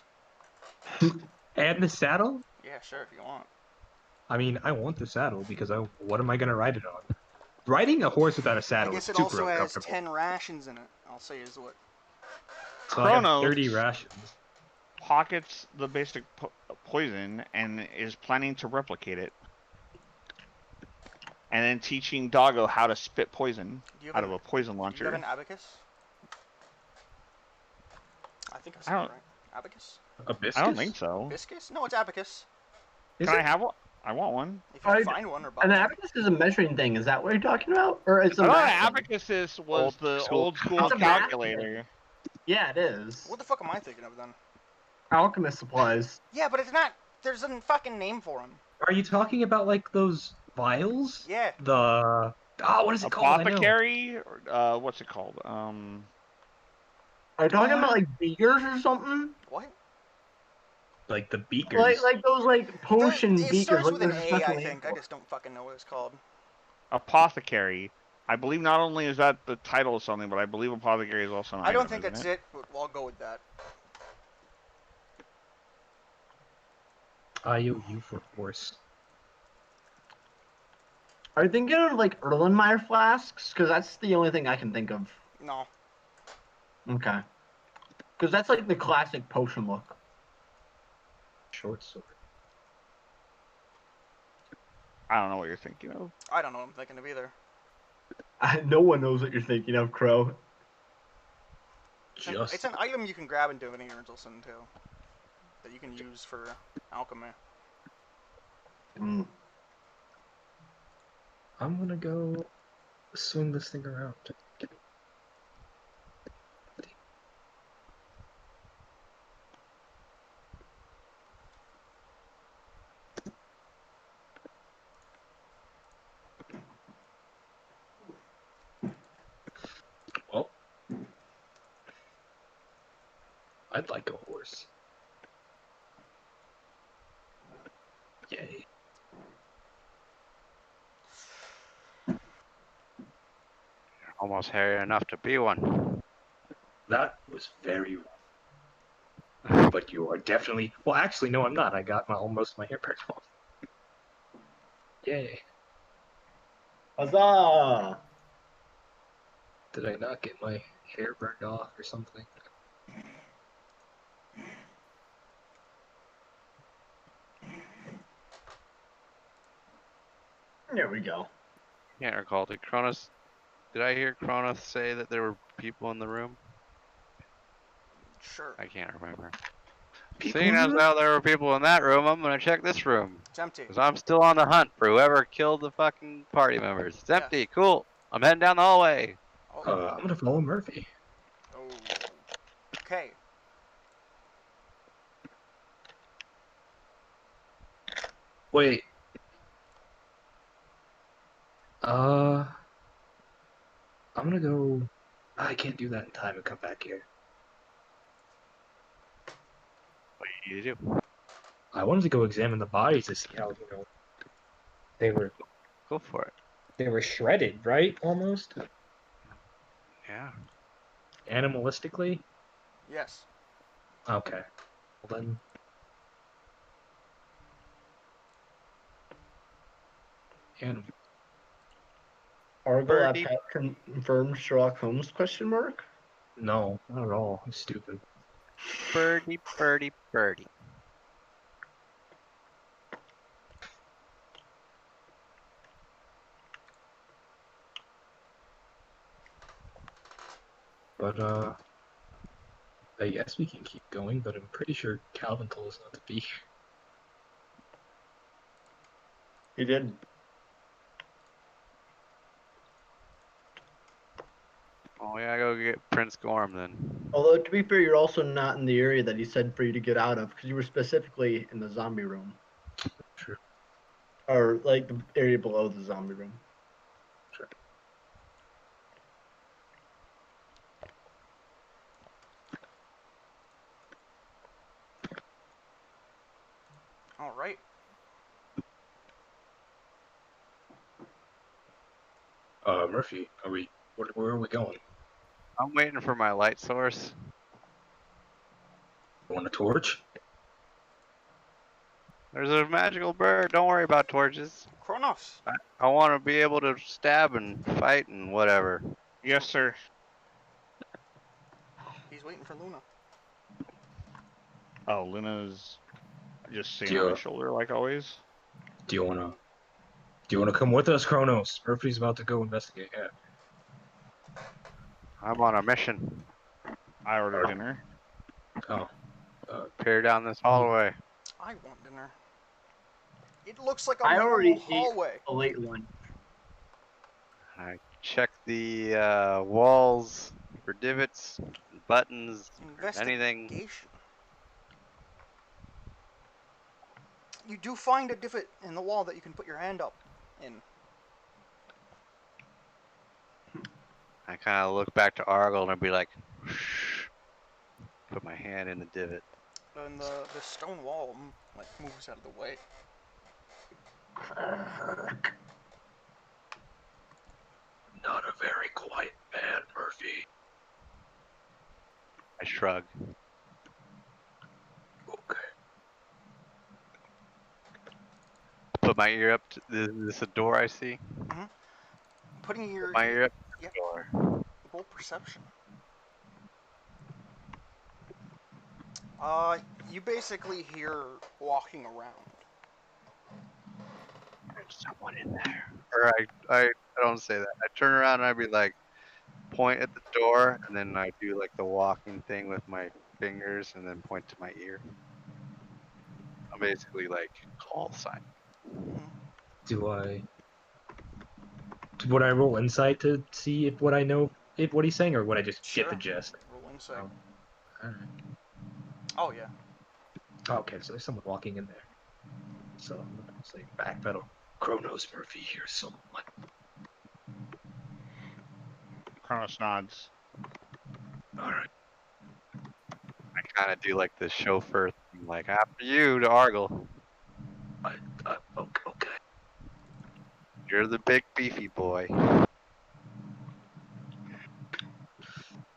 And the saddle? Yeah, sure, if you want. I mean, I want the saddle because what am I gonna ride it on? Riding a horse without a I saddle is guess it super also has uncomfortable. 10 rations in it. I'll say is what. So I have Chronos. 30 rations. Pockets the basic poison and is planning to replicate it. And then teaching Doggo how to spit poison Do you have out an, of a poison do you launcher. have an abacus? I think I said don't- it right. Abacus? Abyssus? I don't think so. Abacus? No, it's abacus. Is Can I it? have one? I want one. If you I- find one or buy An one. abacus is a measuring thing. Is that what you're talking about? Or it's a I thought math an thing? abacus was Old the school old school It's a math calculator. Yeah, it is. What the fuck am I thinking of then? alchemist supplies. Yeah, but it's not. There's a fucking name for them. Are you talking about like those vials? Yeah. The what is it called? I know. Apothecary? Or, what's it called? Are you talking about like beakers or something? What? Like the beakers. Like those like potion It beakers. starts Like with an there's a A, special I name think. for I it. just don't fucking know what it's called. Apothecary. I believe not only is that the title of something, but I believe apothecary is also an I don't item, think isn't that's it? it, but I'll go with that. IOU for force. Are you thinking of like Erlenmeyer flasks? Because that's the only thing I can think of. No. Okay. Because that's like the classic potion look. Short sword. I don't know what you're thinking of. I don't know what I'm thinking of either. No one knows what you're thinking of, Crow. It's an item you can grab in Divinity Urgelson, too. That you can use for alchemy. Mm. I'm gonna go swing this thing around. Well, I'd like a horse. Yay. Almost hairy enough to be one. That was very wrong. But you are definitely. Well, actually, no, I'm not. I got almost my hair burnt off. Yay. Huzzah! Did I not get my hair burned off or something? There we go. Can't recall. Did I hear Kronos say that there were people in the room? Sure. I can't remember. People Seeing in as the how there were people in that room, I'm gonna check this room. It's empty. Because I'm still on the hunt for whoever killed the fucking party members. It's empty. Yes. Cool. I'm heading down the hallway. Oh. I'm gonna follow Murphy. Oh. Okay. Wait. I'm gonna go. I can't do that in time and come back here. What do you need to do? I wanted to go examine the bodies to see how they were Go for it. shredded, right? Almost Yeah. animalistically. Yes. Okay. Well then. Animal. Argo Birdie. Apat confirmed Sherlock Holmes question mark? No, not at all. I'm stupid. Birdie, birdie, birdie. But I guess we can keep going. But I'm pretty sure Calvin told us not to be here. He did. Oh yeah, go get Prince Gorm then. Although, to be fair, you're also not in the area that he said for you to get out of, because you were specifically in the zombie room. True. Or, like, the area below the zombie room. Sure. All right. Murphy, where are we going? I'm waiting for my light source. You want a torch? There's a magical bird. Don't worry about torches. Kronos. I want to be able to stab and fight and whatever. Yes, sir. He's waiting for Luna. Oh, Luna's just sitting Do on you- my shoulder like always. Do you wanna come with us, Kronos? Murphy's about to go investigate. Yeah. I'm on a mission. I ordered dinner. Oh. Peer down this hallway. I want dinner. It looks like a I already normal hallway. A late one. I check the walls for divots, buttons, anything. Investigation. you do find a divot in the wall that you can put your hand up in. I kind of look back to Argyle and I'd be like, shh. Put my hand in the divot. And the stone wall like moves out of the way. Not a very quiet man, Murphy. I shrug. Okay. Put my ear up to is this a door I see? Putting your Put my ear up to the Yep. door. roll perception. You basically hear walking around. There's someone in there. Or I don't say that. I turn around and I'd be like, point at the door, and then I do like the walking thing with my fingers, and then point to my ear. I'm basically like call sign. Would I roll insight to see if what I know if what he's saying, or would I just Sure. get the gist? Roll insight. Alright. Oh yeah. Okay, so there's someone walking in there. So I'm gonna say backpedal. Kronos Murphy, here's someone. Kronos nods. Alright. I kind of do like the chauffeur thing, like after you to Argyle. Okay. You're the big beefy boy.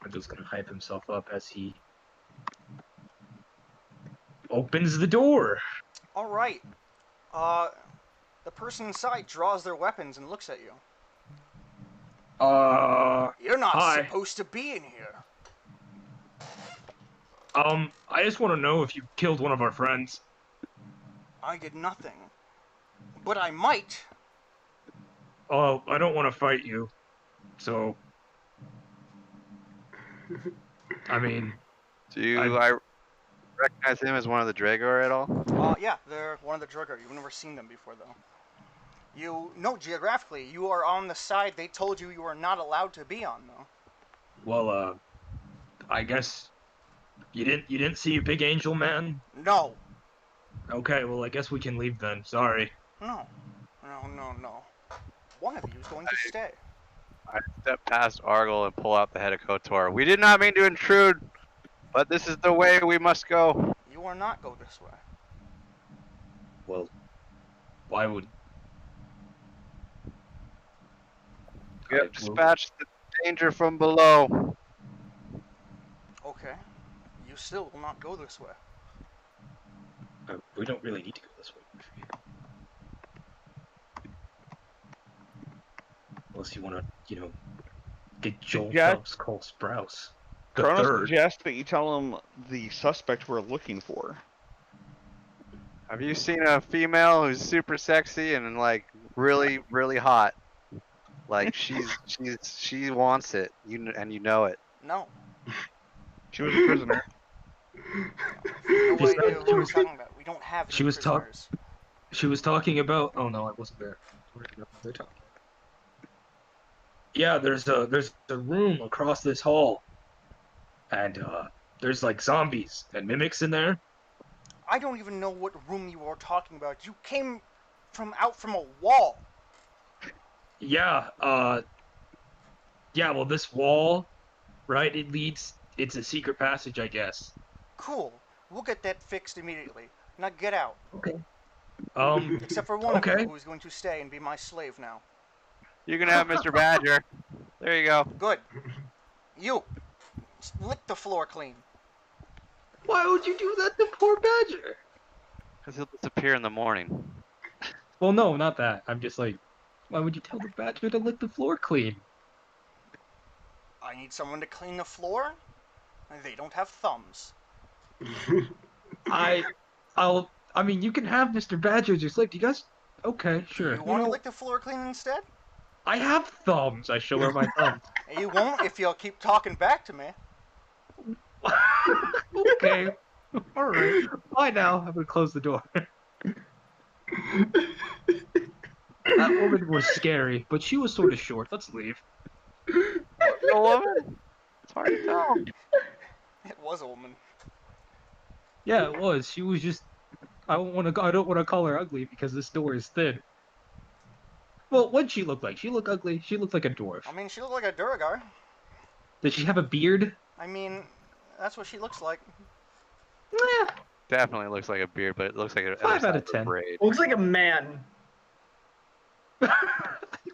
Argyle's gonna hype himself up as he opens the door. All right. The person inside draws their weapons and looks at you. You're not Hi. supposed to be in here. I just want to know if you killed one of our friends. I did nothing. But I might. Oh, I don't want to fight you. So, I mean, Do I recognize him as one of the Dragor at all? Yeah, they're one of the Drugger. You've never seen them before, though. You know, geographically, you are on the side they told you are not allowed to be on, though. well, I guess you didn't see a big angel man. No. Okay, well, I guess we can leave then. Sorry. No. One of you is going to stay. I step past Argyle and pull out the head of Kotor. We did not mean to intrude, but this is the way we must go. You are not go this way. Well, why would We have dispatched the danger from below. Okay. You still will not go this way. we don't really need to go this way. Unless you want to, get Joel Phelps called Sprouse. The Kronos third. suggests that you tell him the suspect we're looking for. Have you seen a female who's super sexy and like really, really hot? Like she wants it. You know it. No. She was a prisoner. No She's idea not- who we're talking about. We don't have any She was talk- prisoners. She was talking about. Oh no, I wasn't there. They're talking. Yeah, there's a room across this hall, and there's like zombies and mimics in there. I don't even know what room you are talking about. You came out from a wall. Yeah, well, this wall, right? It's a secret passage, I guess. Cool. We'll get that fixed immediately. Now get out. Okay. Except for one of Okay. you who is going to stay and be my slave now. You can have Mr. Badger. There you go. Good. You. Lick the floor clean. Why would you do that to poor Badger? Because he'll disappear in the morning. Well, no, not that. I'm just like, why would you tell the Badger to lick the floor clean? I need someone to clean the floor. They don't have thumbs. I mean, you can have Mr. Badger just lick. You guys, okay, sure. You want to lick the floor clean instead? I have thumbs. I show her my thumbs. You won't if you'll keep talking back to me. Okay. All right. Bye now. I'm gonna close the door. That woman was scary, but she was sort of short. Let's leave. The woman? It's hard to tell. It was a woman. Yeah, it was. She was just I don't want to call her ugly because this door is thin. Well, what'd she look like? She looked ugly. She looked like a dwarf. I mean, she looked like a Duragar. Did she have a beard? I mean, that's what she looks like. Eh, Definitely looks like a beard, but it looks like a 5 out of 10. braid. Looks like a man. I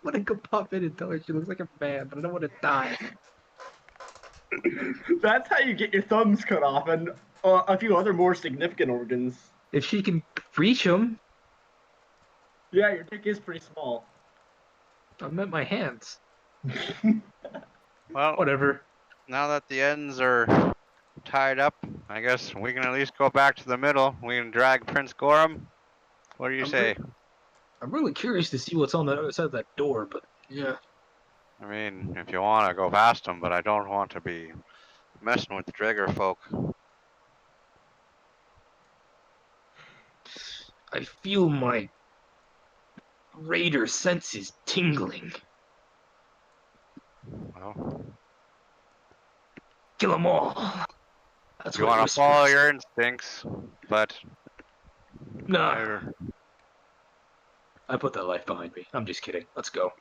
want to go pop in and tell her she looks like a man, but I don't want to die. That's how you get your thumbs cut off and a few other more significant organs. If she can reach him, Yeah, your dick is pretty small. I meant my hands. Well, Whatever. now that the ends are tied up, I guess we can at least go back to the middle. We can drag Prince Gorham. What do you say? I'm really curious to see what's on the other side of that door, but yeah. I mean, if you want to go past him, but I don't want to be messing with the Drigger folk. I feel my raider senses tingling. Well, Kill them all. That's you what it want to follow whispers. your instincts, but Nah, I put that life behind me. I'm just kidding. Let's go.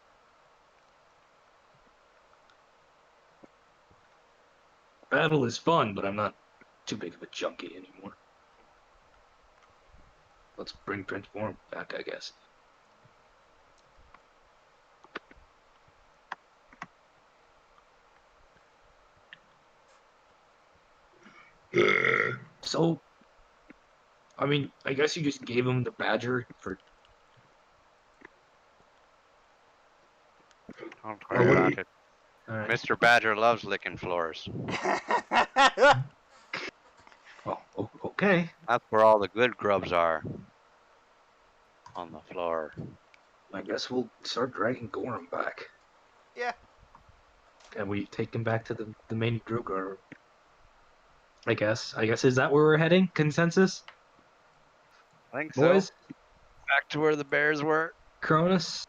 Battle is fun, but I'm not too big of a junkie anymore. Let's bring Prince Gorham back, I guess. So, I mean, I guess you just gave him the badger for. don't worry about it. Alright. Mr. Badger loves licking floors. Oh, okay. That's where all the good grubs are. On the floor. I guess we'll start dragging Gorham back. Yeah. And we take him back to the main Drogar. I guess. Is that where we're heading? Consensus? I think so. Boys? Back to where the bears were. Cronus?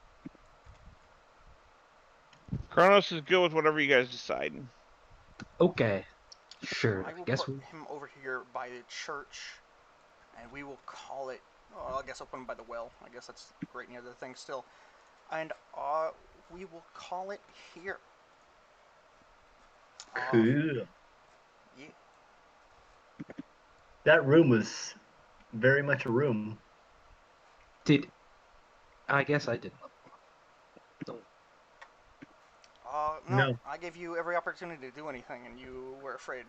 Kronos is good with whatever you guys decide. Okay. Sure. I will guess put him over here by the church, and we will call it. Oh, I guess I'll put him by the well. I guess that's right near the thing still, and we will call it here. Cool. Yeah. That room was very much a room. I guess I didn't. No, No. I gave you every opportunity to do anything, and you were afraid.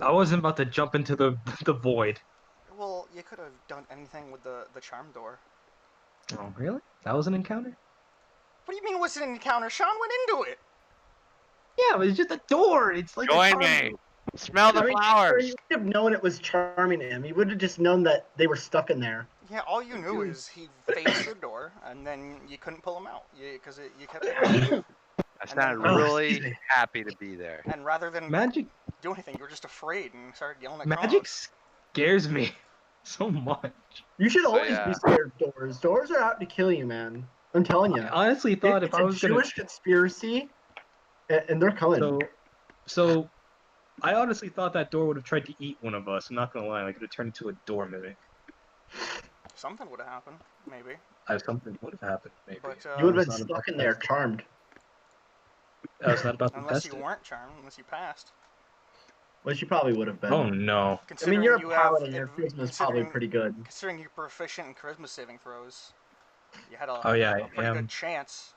I wasn't about to jump into the void. Well, you could have done anything with the charm door. Oh, really? That was an encounter? What do you mean it was an encounter? Sean went into it! Yeah, but it's just a door. It's like Join me. Smell the flowers. You would have known it was charming to him. You would have just known that they were stuck in there. Yeah, all you knew is he faced the door, and then you couldn't pull him out because you kept. I sounded really excuse me. happy to be there. And rather than Magic do anything, you were just afraid and started yelling at magic Kronos. scares me so much. You should always yeah. be scared of doors. Doors are out to kill you, man. I'm telling you. I honestly thought if It's I a was gonna Jewish conspiracy, and they're coming. So I honestly thought that door would have tried to eat one of us. I'm not gonna lie, like it would have turned into a door mimic. Something would have happened, maybe. Something would have happened, maybe. But You would have it's been not about stuck in the there, test. charmed. It's not about the unless test. you weren't charmed, unless you passed. Which you probably would have been. Oh no. I mean, Considering you're a you paladin. have Your charisma is probably considering- pretty good. Considering you're proficient in charisma saving throws, you had a Oh, yeah, a I pretty am. good chance.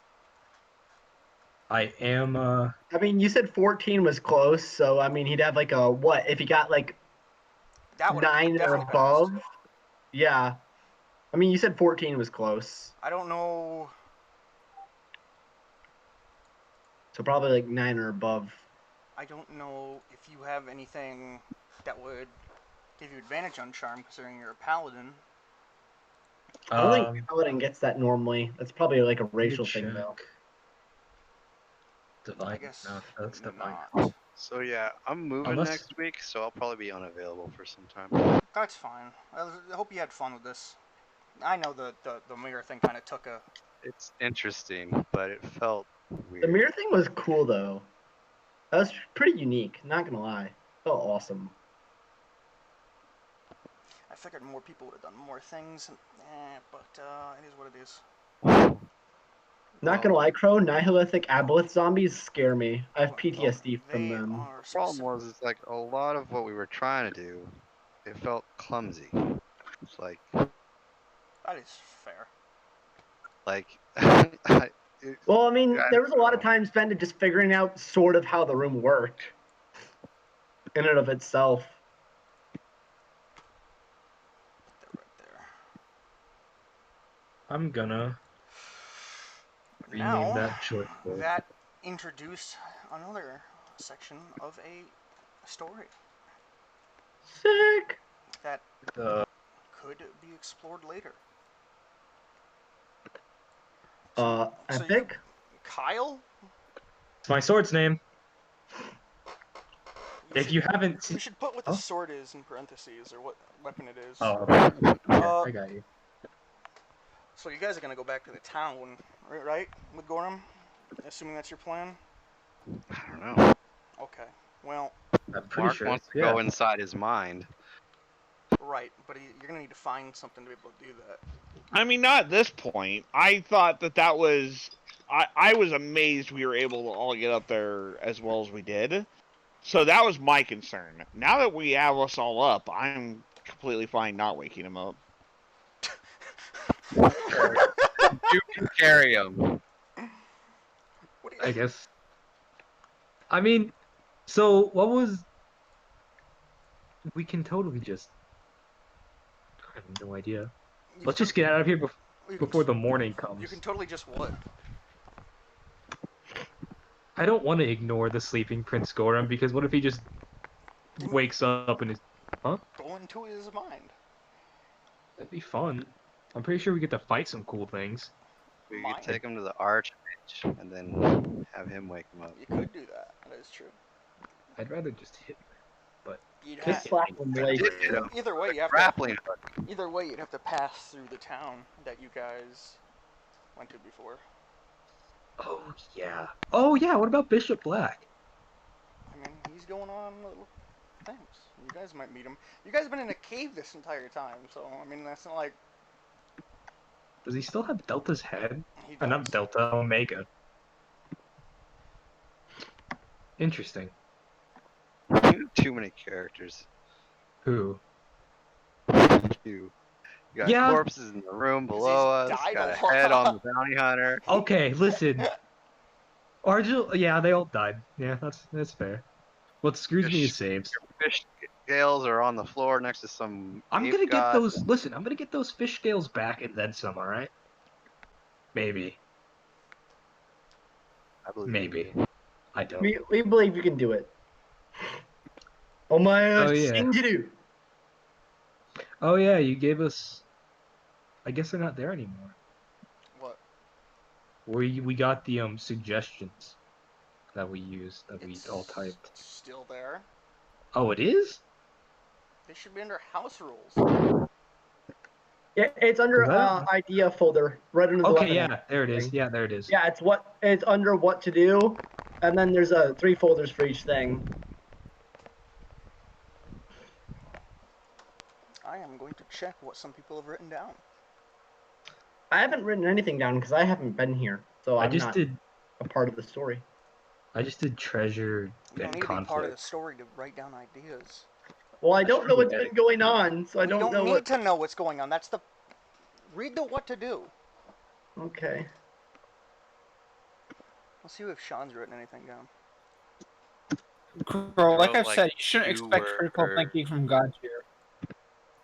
I am I mean, you said 14 was close, so I mean, he'd have like a what? If he got like That would 9 or definitely above? passed. Yeah. I mean, you said 14 was close, I don't know. so probably like 9 or above. I don't know if you have anything that would give you advantage on charm, considering you're a paladin. I don't think paladin gets that normally. That's probably like a racial thing, check. though. Divine. I guess No, that's divine. not. So yeah, I'm moving Unless- next week, so I'll probably be unavailable for some time. That's fine. I hope you had fun with this. I know the mirror thing kind of took a. It's interesting, but it felt weird. The mirror thing was cool, though. That was pretty unique, not gonna lie. Felt awesome. figured more people would have done more things, but it is what it is. Not gonna lie, Crow, Nihilithic Aboleth zombies scare me. I have PTSD from They them. are The problem was, it's like a lot of what we were trying to do, it felt clumsy. It's like, That is fair. like, Well, I mean, I there was a lot of don't time spent in just figuring out sort of how the room worked. In and of itself. They're right there. I'm gonna rename Now, that short story. that introduced another section of a story Sick. that The could be explored later. Epic? Kyle? It's my sword's name. If should- you haven't We seen, should put what the Oh. sword is in parentheses, or what weapon it is. oh, okay. Yeah, Uh, I got you. So you guys are gonna go back to the town, right? With Gorham? Assuming that's your plan? I don't know. Okay. Well, I'm pretty Mark sure. wants to Yeah. go inside his mind. right, but you're gonna need to find something to be able to do that. I mean, not at this point. I thought that was. I was amazed we were able to all get up there as well as we did. So that was my concern. Now that we have us all up, I'm completely fine not waking him up. You can carry him. What do you, I guess. I mean, so what was? We can totally just. I have no idea. you Let's can just get out of here you can before t- the morning You comes. can totally just what? I don't want to ignore the sleeping Prince Gorham because what if he just wakes up and is. Huh? Go into his mind. That'd be fun. I'm pretty sure we get to fight some cool things. We Mine. could take him to the Archmage and then have him wake him up. You could do that. That is true. I'd rather just hit. You'd Just have, slap them like. You know, either way, you have to. grappling hook. Either way, you'd have to pass through the town that you guys went to before. Oh yeah. Oh yeah. What about Bishop Black? I mean, he's going on little things. You guys might meet him. You guys have been in a cave this entire time, so I mean, that's not like Does he still have Delta's head? he Not does. Delta, Omega. Interesting. You have too many characters. Who? You got Yeah. corpses in the room 'Cause below he's us. died Got a a head lot. on the bounty hunter. Okay, listen. Argel, yeah, they all died. Yeah, that's fair. What screws me is saves. Fish scales are on the floor next to some. I'm ape gonna get god. those. Listen, I'm gonna get those fish scales back and then some. All right. Maybe. I believe Maybe. you. I don't. We believe you can do it. Oh my Oh, yeah. Shinjiru. Oh yeah, you gave us. I guess they're not there anymore. What? We got the suggestions that we used that we It's all typed. still there. Oh, it is. They should be under house rules. Yeah, it's under Is that- idea folder, right under the Okay, weapon. yeah, there it is. thing. Yeah, there it is. Yeah, it's under what to do, and then there's 3 folders for each thing. I am going to check what some people have written down. I haven't written anything down because I haven't been here, so I I'm just not did. a part of the story. I just did treasure You don't and need to be part of the conflict. story to write down ideas. Well, I That's don't know true, what's Eddie. been going on, so I You don't don't know need what. to know what's going on. That's the. Read the what to do. Okay. Let's see if Sean's written anything down. Bro, like Bro, I've like, said, you shouldn't you expect critical were- thinking from God here.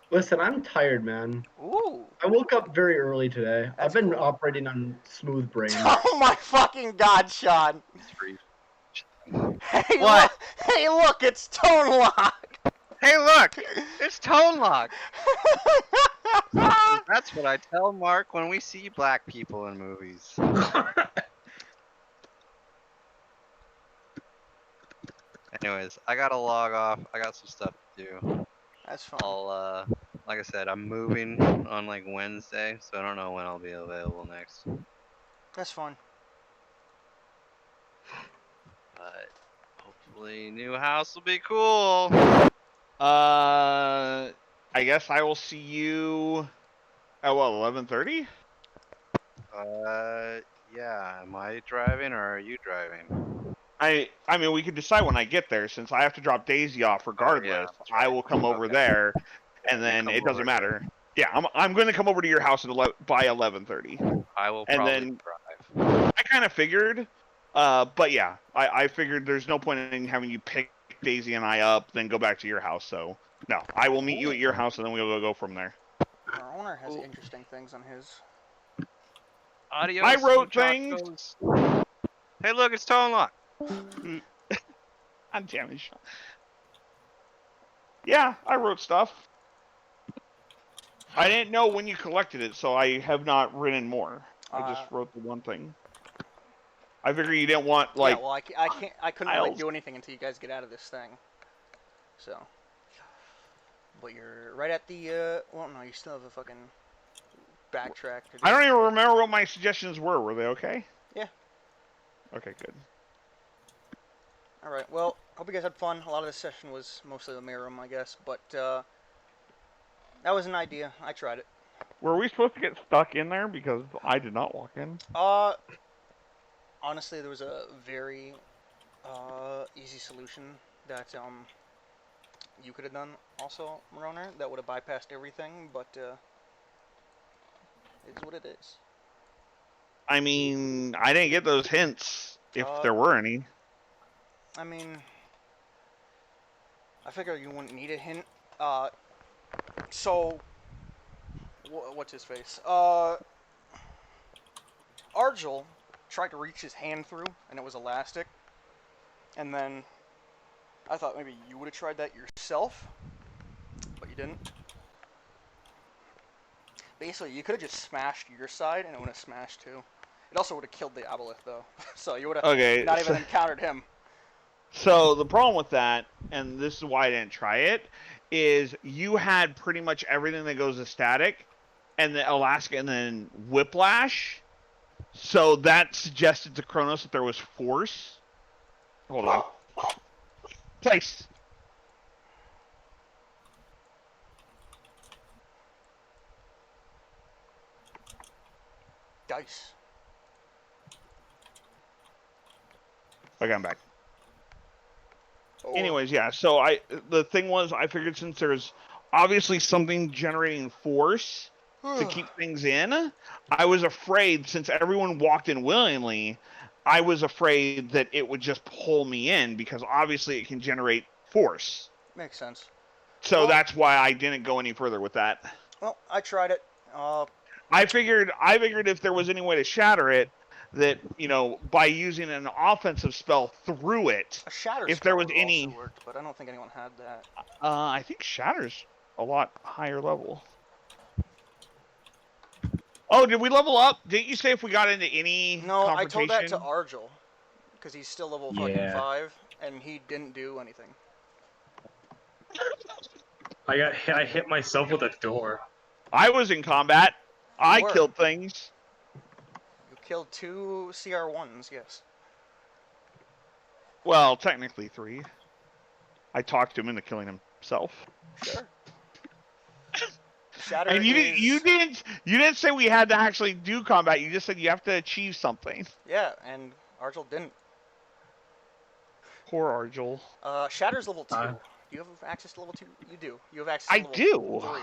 Listen, I'm tired, man. Ooh. I woke up very early today. That's I've been cool. operating on smooth brain. Oh my fucking god, Sean! Three. Hey, What? Look, hey, look, it's Tone Lock! Hey, look! It's Tone Lock! That's what I tell Mark when we see black people in movies. Anyways, I gotta log off. I got some stuff to do. That's fine. I'll, like I said, I'm moving on like Wednesday, so I don't know when I'll be available next. That's fine. But hopefully, new house will be cool. I guess I will see you at what, 11:30? Yeah. Am I driving or are you driving? I mean, we could decide when I get there. Since I have to drop Daisy off regardless, that's I right. will come over Okay. there, Yeah, and you then come it doesn't over matter. Yeah, I'm going to come over to your house by 11:30, I will and probably then drive. I kind of figured. But yeah, I figured there's no point in having you pick Daisy and I up, then go back to your house. So no, I will meet you at your house, and then we'll go from there. Our owner has Cool. interesting things on his. Adios. I wrote things. muchachos. Hey, look, it's toe unlock. I'm jamming. Yeah, I wrote stuff. I didn't know when you collected it, so I have not written more. I just wrote the one thing. I figured you didn't want like. Yeah, well, I couldn't really do anything until you guys get out of this thing. So. But you're right at the. Well, no, you still have a fucking backtrack. I don't even remember what my suggestions were. Were they okay? Yeah. Okay, good. All right. Well, hope you guys had fun. A lot of this session was mostly the mirror room, I guess, but that was an idea. I tried it. Were we supposed to get stuck in there because I did not walk in? Honestly, there was a very easy solution that you could have done also, Marona, that would have bypassed everything, but it's what it is. I mean, I didn't get those hints, if there were any. I mean, I figure you wouldn't need a hint. So, what's his face? Argel tried to reach his hand through, and it was elastic. And then I thought maybe you would have tried that yourself, but you didn't. Basically, you could have just smashed your side, and it would have smashed too. It also would have killed the aboleth, though. So you would have not even encountered him. So the problem with that, and this is why I didn't try it, is you had pretty much everything that goes to static, and the Alaska, and then Whiplash. So that suggested to Kronos that there was force. Hold on. Place. Dice. Okay, I'm back. Oh. Anyways, yeah. So the thing was, I figured since there's obviously something generating force to keep things in, I was afraid since everyone walked in willingly, I was afraid that it would just pull me in because obviously it can generate force. Makes sense. So that's why I didn't go any further with that. Well, I tried it. I figured if there was any way to shatter it, that, you know, by using an offensive spell through it, a shatter if spell there was would any, also worked, but I don't think anyone had that. I think shatter's a lot higher level. Oh, did we level up? Didn't you say if we got into any confrontation? I told that to Argel, because he's still level fucking 5, and he didn't do anything. I hit myself with a door. I was in combat. I killed things. You killed 2 CR1s, yes. Well, technically 3. I talked him into killing himself. Sure. Shatter and you didn't say we had to actually do combat. You just said you have to achieve something. Yeah, and Argel didn't. Poor Argel. Shatter's level 2. Do you have access to level 2? You do. You have access to level 3.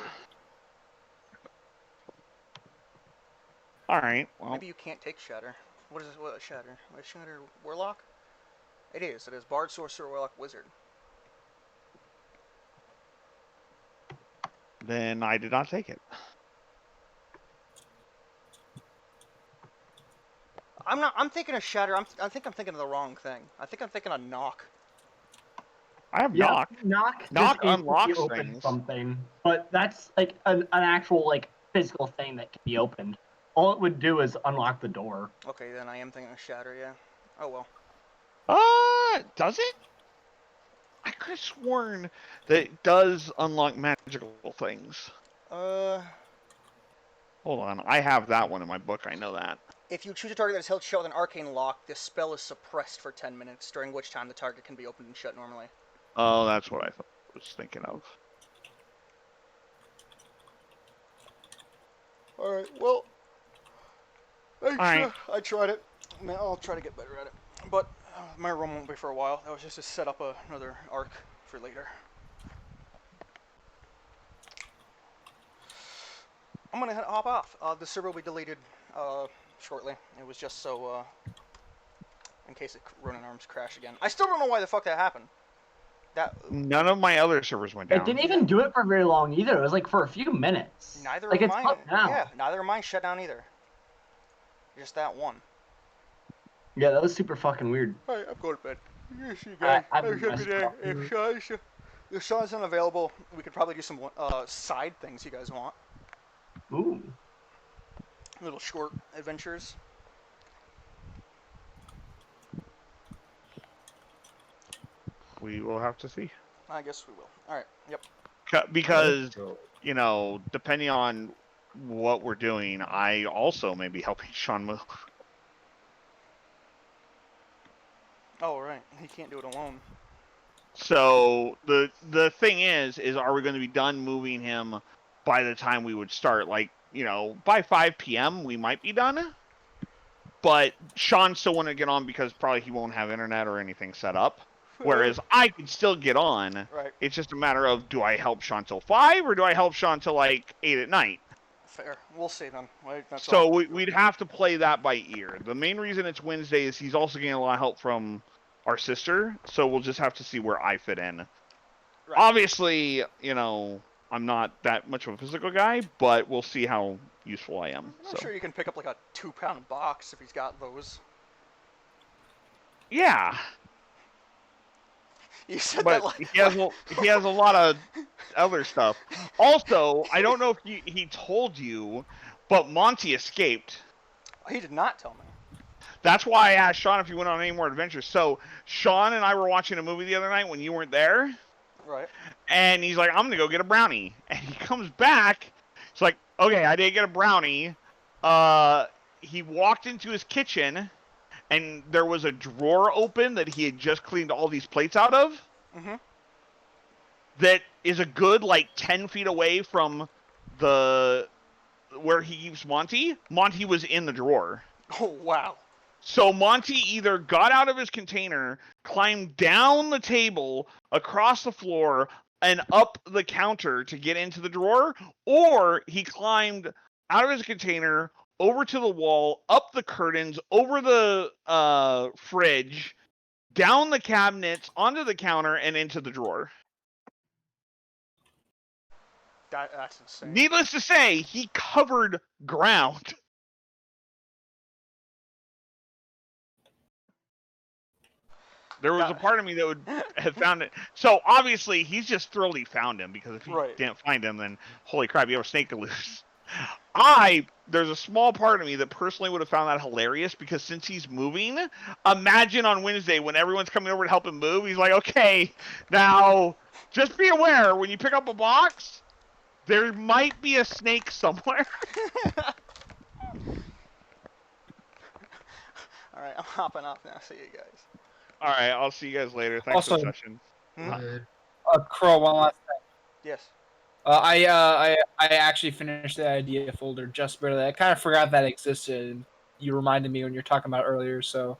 Alright, well. Maybe you can't take Shatter. What is Shatter? Is Shatter Warlock? It is. It is Bard, Sorcerer, Warlock, Wizard. Then I did not take it. I'm thinking of Shatter. I think I'm thinking of the wrong thing. I think I'm thinking of Knock. I have Knock. Knock unlocks things. Something, but that's like an actual like physical thing that can be opened. All it would do is unlock the door. Okay, then I am thinking of Shatter. Yeah. Oh well. Does it? I could have sworn that it does unlock magical things. Hold on, I have that one in my book. I know that. If you choose a target that is held shut with an arcane lock, this spell is suppressed for 10 minutes, during which time the target can be opened and shut normally. Oh, that's what I was thinking of. All right. Well, right. I tried it. Man, I'll try to get better at it. But my run won't be for a while. That was just to set up another arc for later. I'm gonna hop off. The server will be deleted shortly. It was just so in case Ronin Arms crash again. I still don't know why the fuck that happened. None of my other servers went down. It didn't even do it for very long either. It was like for a few minutes. Neither like of it's mine. up now. Yeah, neither of mine shut down either. Just that one. Yeah, that was super fucking weird. Alright, I'm going to bed. You see, guys. I've Have a been good day. If Sean's unavailable, we could probably do some side things you guys want. Ooh. Little short adventures. We will have to see. I guess we will. Alright, yep. Because, you know, depending on what we're doing, I also may be helping Sean move. Oh, right. He can't do it alone. So the thing is are we going to be done moving him by the time we would start? Like, you know, by 5 p.m. we might be done. But Sean still want to get on because probably he won't have internet or anything set up. Whereas I could still get on. Right. It's just a matter of, do I help Sean till 5 or do I help Sean till like 8 at night? Fair. We'll see then. That's So all. we'd have to play that by ear. The main reason it's Wednesday is he's also getting a lot of help from our sister. So we'll just have to see where I fit in. Right. Obviously, you know, I'm not that much of a physical guy, but we'll see how useful I am. I'm sure you can pick up like a 2-pound box if he's got those. Yeah. You said But that like... he has a lot of other stuff. Also, I don't know if he told you, but Monty escaped. He did not tell me. That's why I asked Sean if he went on any more adventures. So Sean and I were watching a movie the other night when you weren't there. Right. And he's like, I'm going to go get a brownie. And he comes back. He's like, okay, I didn't get a brownie. He walked into his kitchen, and there was a drawer open that he had just cleaned all these plates out of. Mm-hmm. That is a good, like, 10 feet away from where he keeps Monty. Monty was in the drawer. Oh, wow. So Monty either got out of his container, climbed down the table, across the floor, and up the counter to get into the drawer, or he climbed out of his container, over to the wall, up the curtains, over the fridge, down the cabinets, onto the counter, and into the drawer. That's insane. Needless to say, he covered ground. There was a part of me that would have found it. So obviously, he's just thrilled he found him, because if he didn't find him, then holy crap, you have a snake to lose. There's a small part of me that personally would have found that hilarious, because since he's moving, imagine on Wednesday when everyone's coming over to help him move, he's like, okay, now just be aware when you pick up a box, there might be a snake somewhere. All right, I'm hopping off now. See you guys. All right, I'll see you guys later. Thanks for the session. Crow, one last thing. Yes. I actually finished the idea folder just barely. I kind of forgot that existed. You reminded me when you were talking about it earlier. So,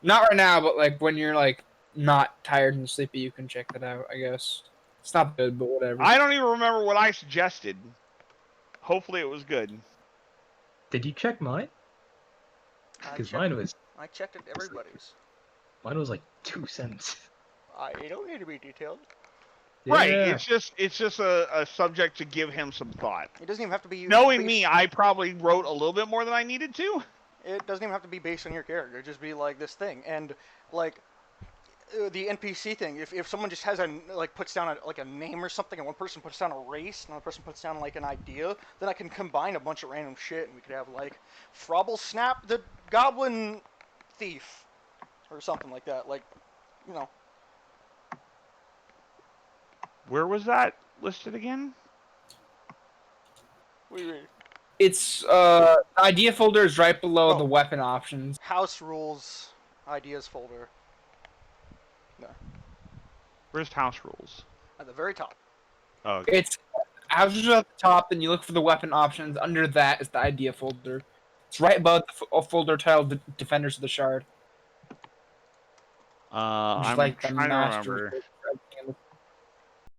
not right now, but like when you're like not tired and sleepy, you can check that out. I guess it's not good, but whatever. I don't even remember what I suggested. Hopefully, it was good. Did you check mine? Because mine was. I checked it. Everybody's. Mine was like 2 cents. I don't need to be detailed. Yeah. Right. It's just a subject to give him some thought. It doesn't even have to be. Knowing me, I probably wrote a little bit more than I needed to. It doesn't even have to be based on your character. It'd just be like this thing, and like the NPC thing. If someone just has puts down a name or something, and one person puts down a race, and another person puts down like an idea, then I can combine a bunch of random shit, and we could have like Frobble Snap the Goblin Thief, or something like that. Like, you know. Where was that listed again? What do you mean? It's idea folder is right below the weapon options. House rules, ideas folder. No. Where's house rules? At the very top. Oh, okay. It's Hazards are at the top, then you look for the weapon options. Under that is the idea folder. It's right above the folder titled Defenders of the Shard. I'm like the trying to master. remember.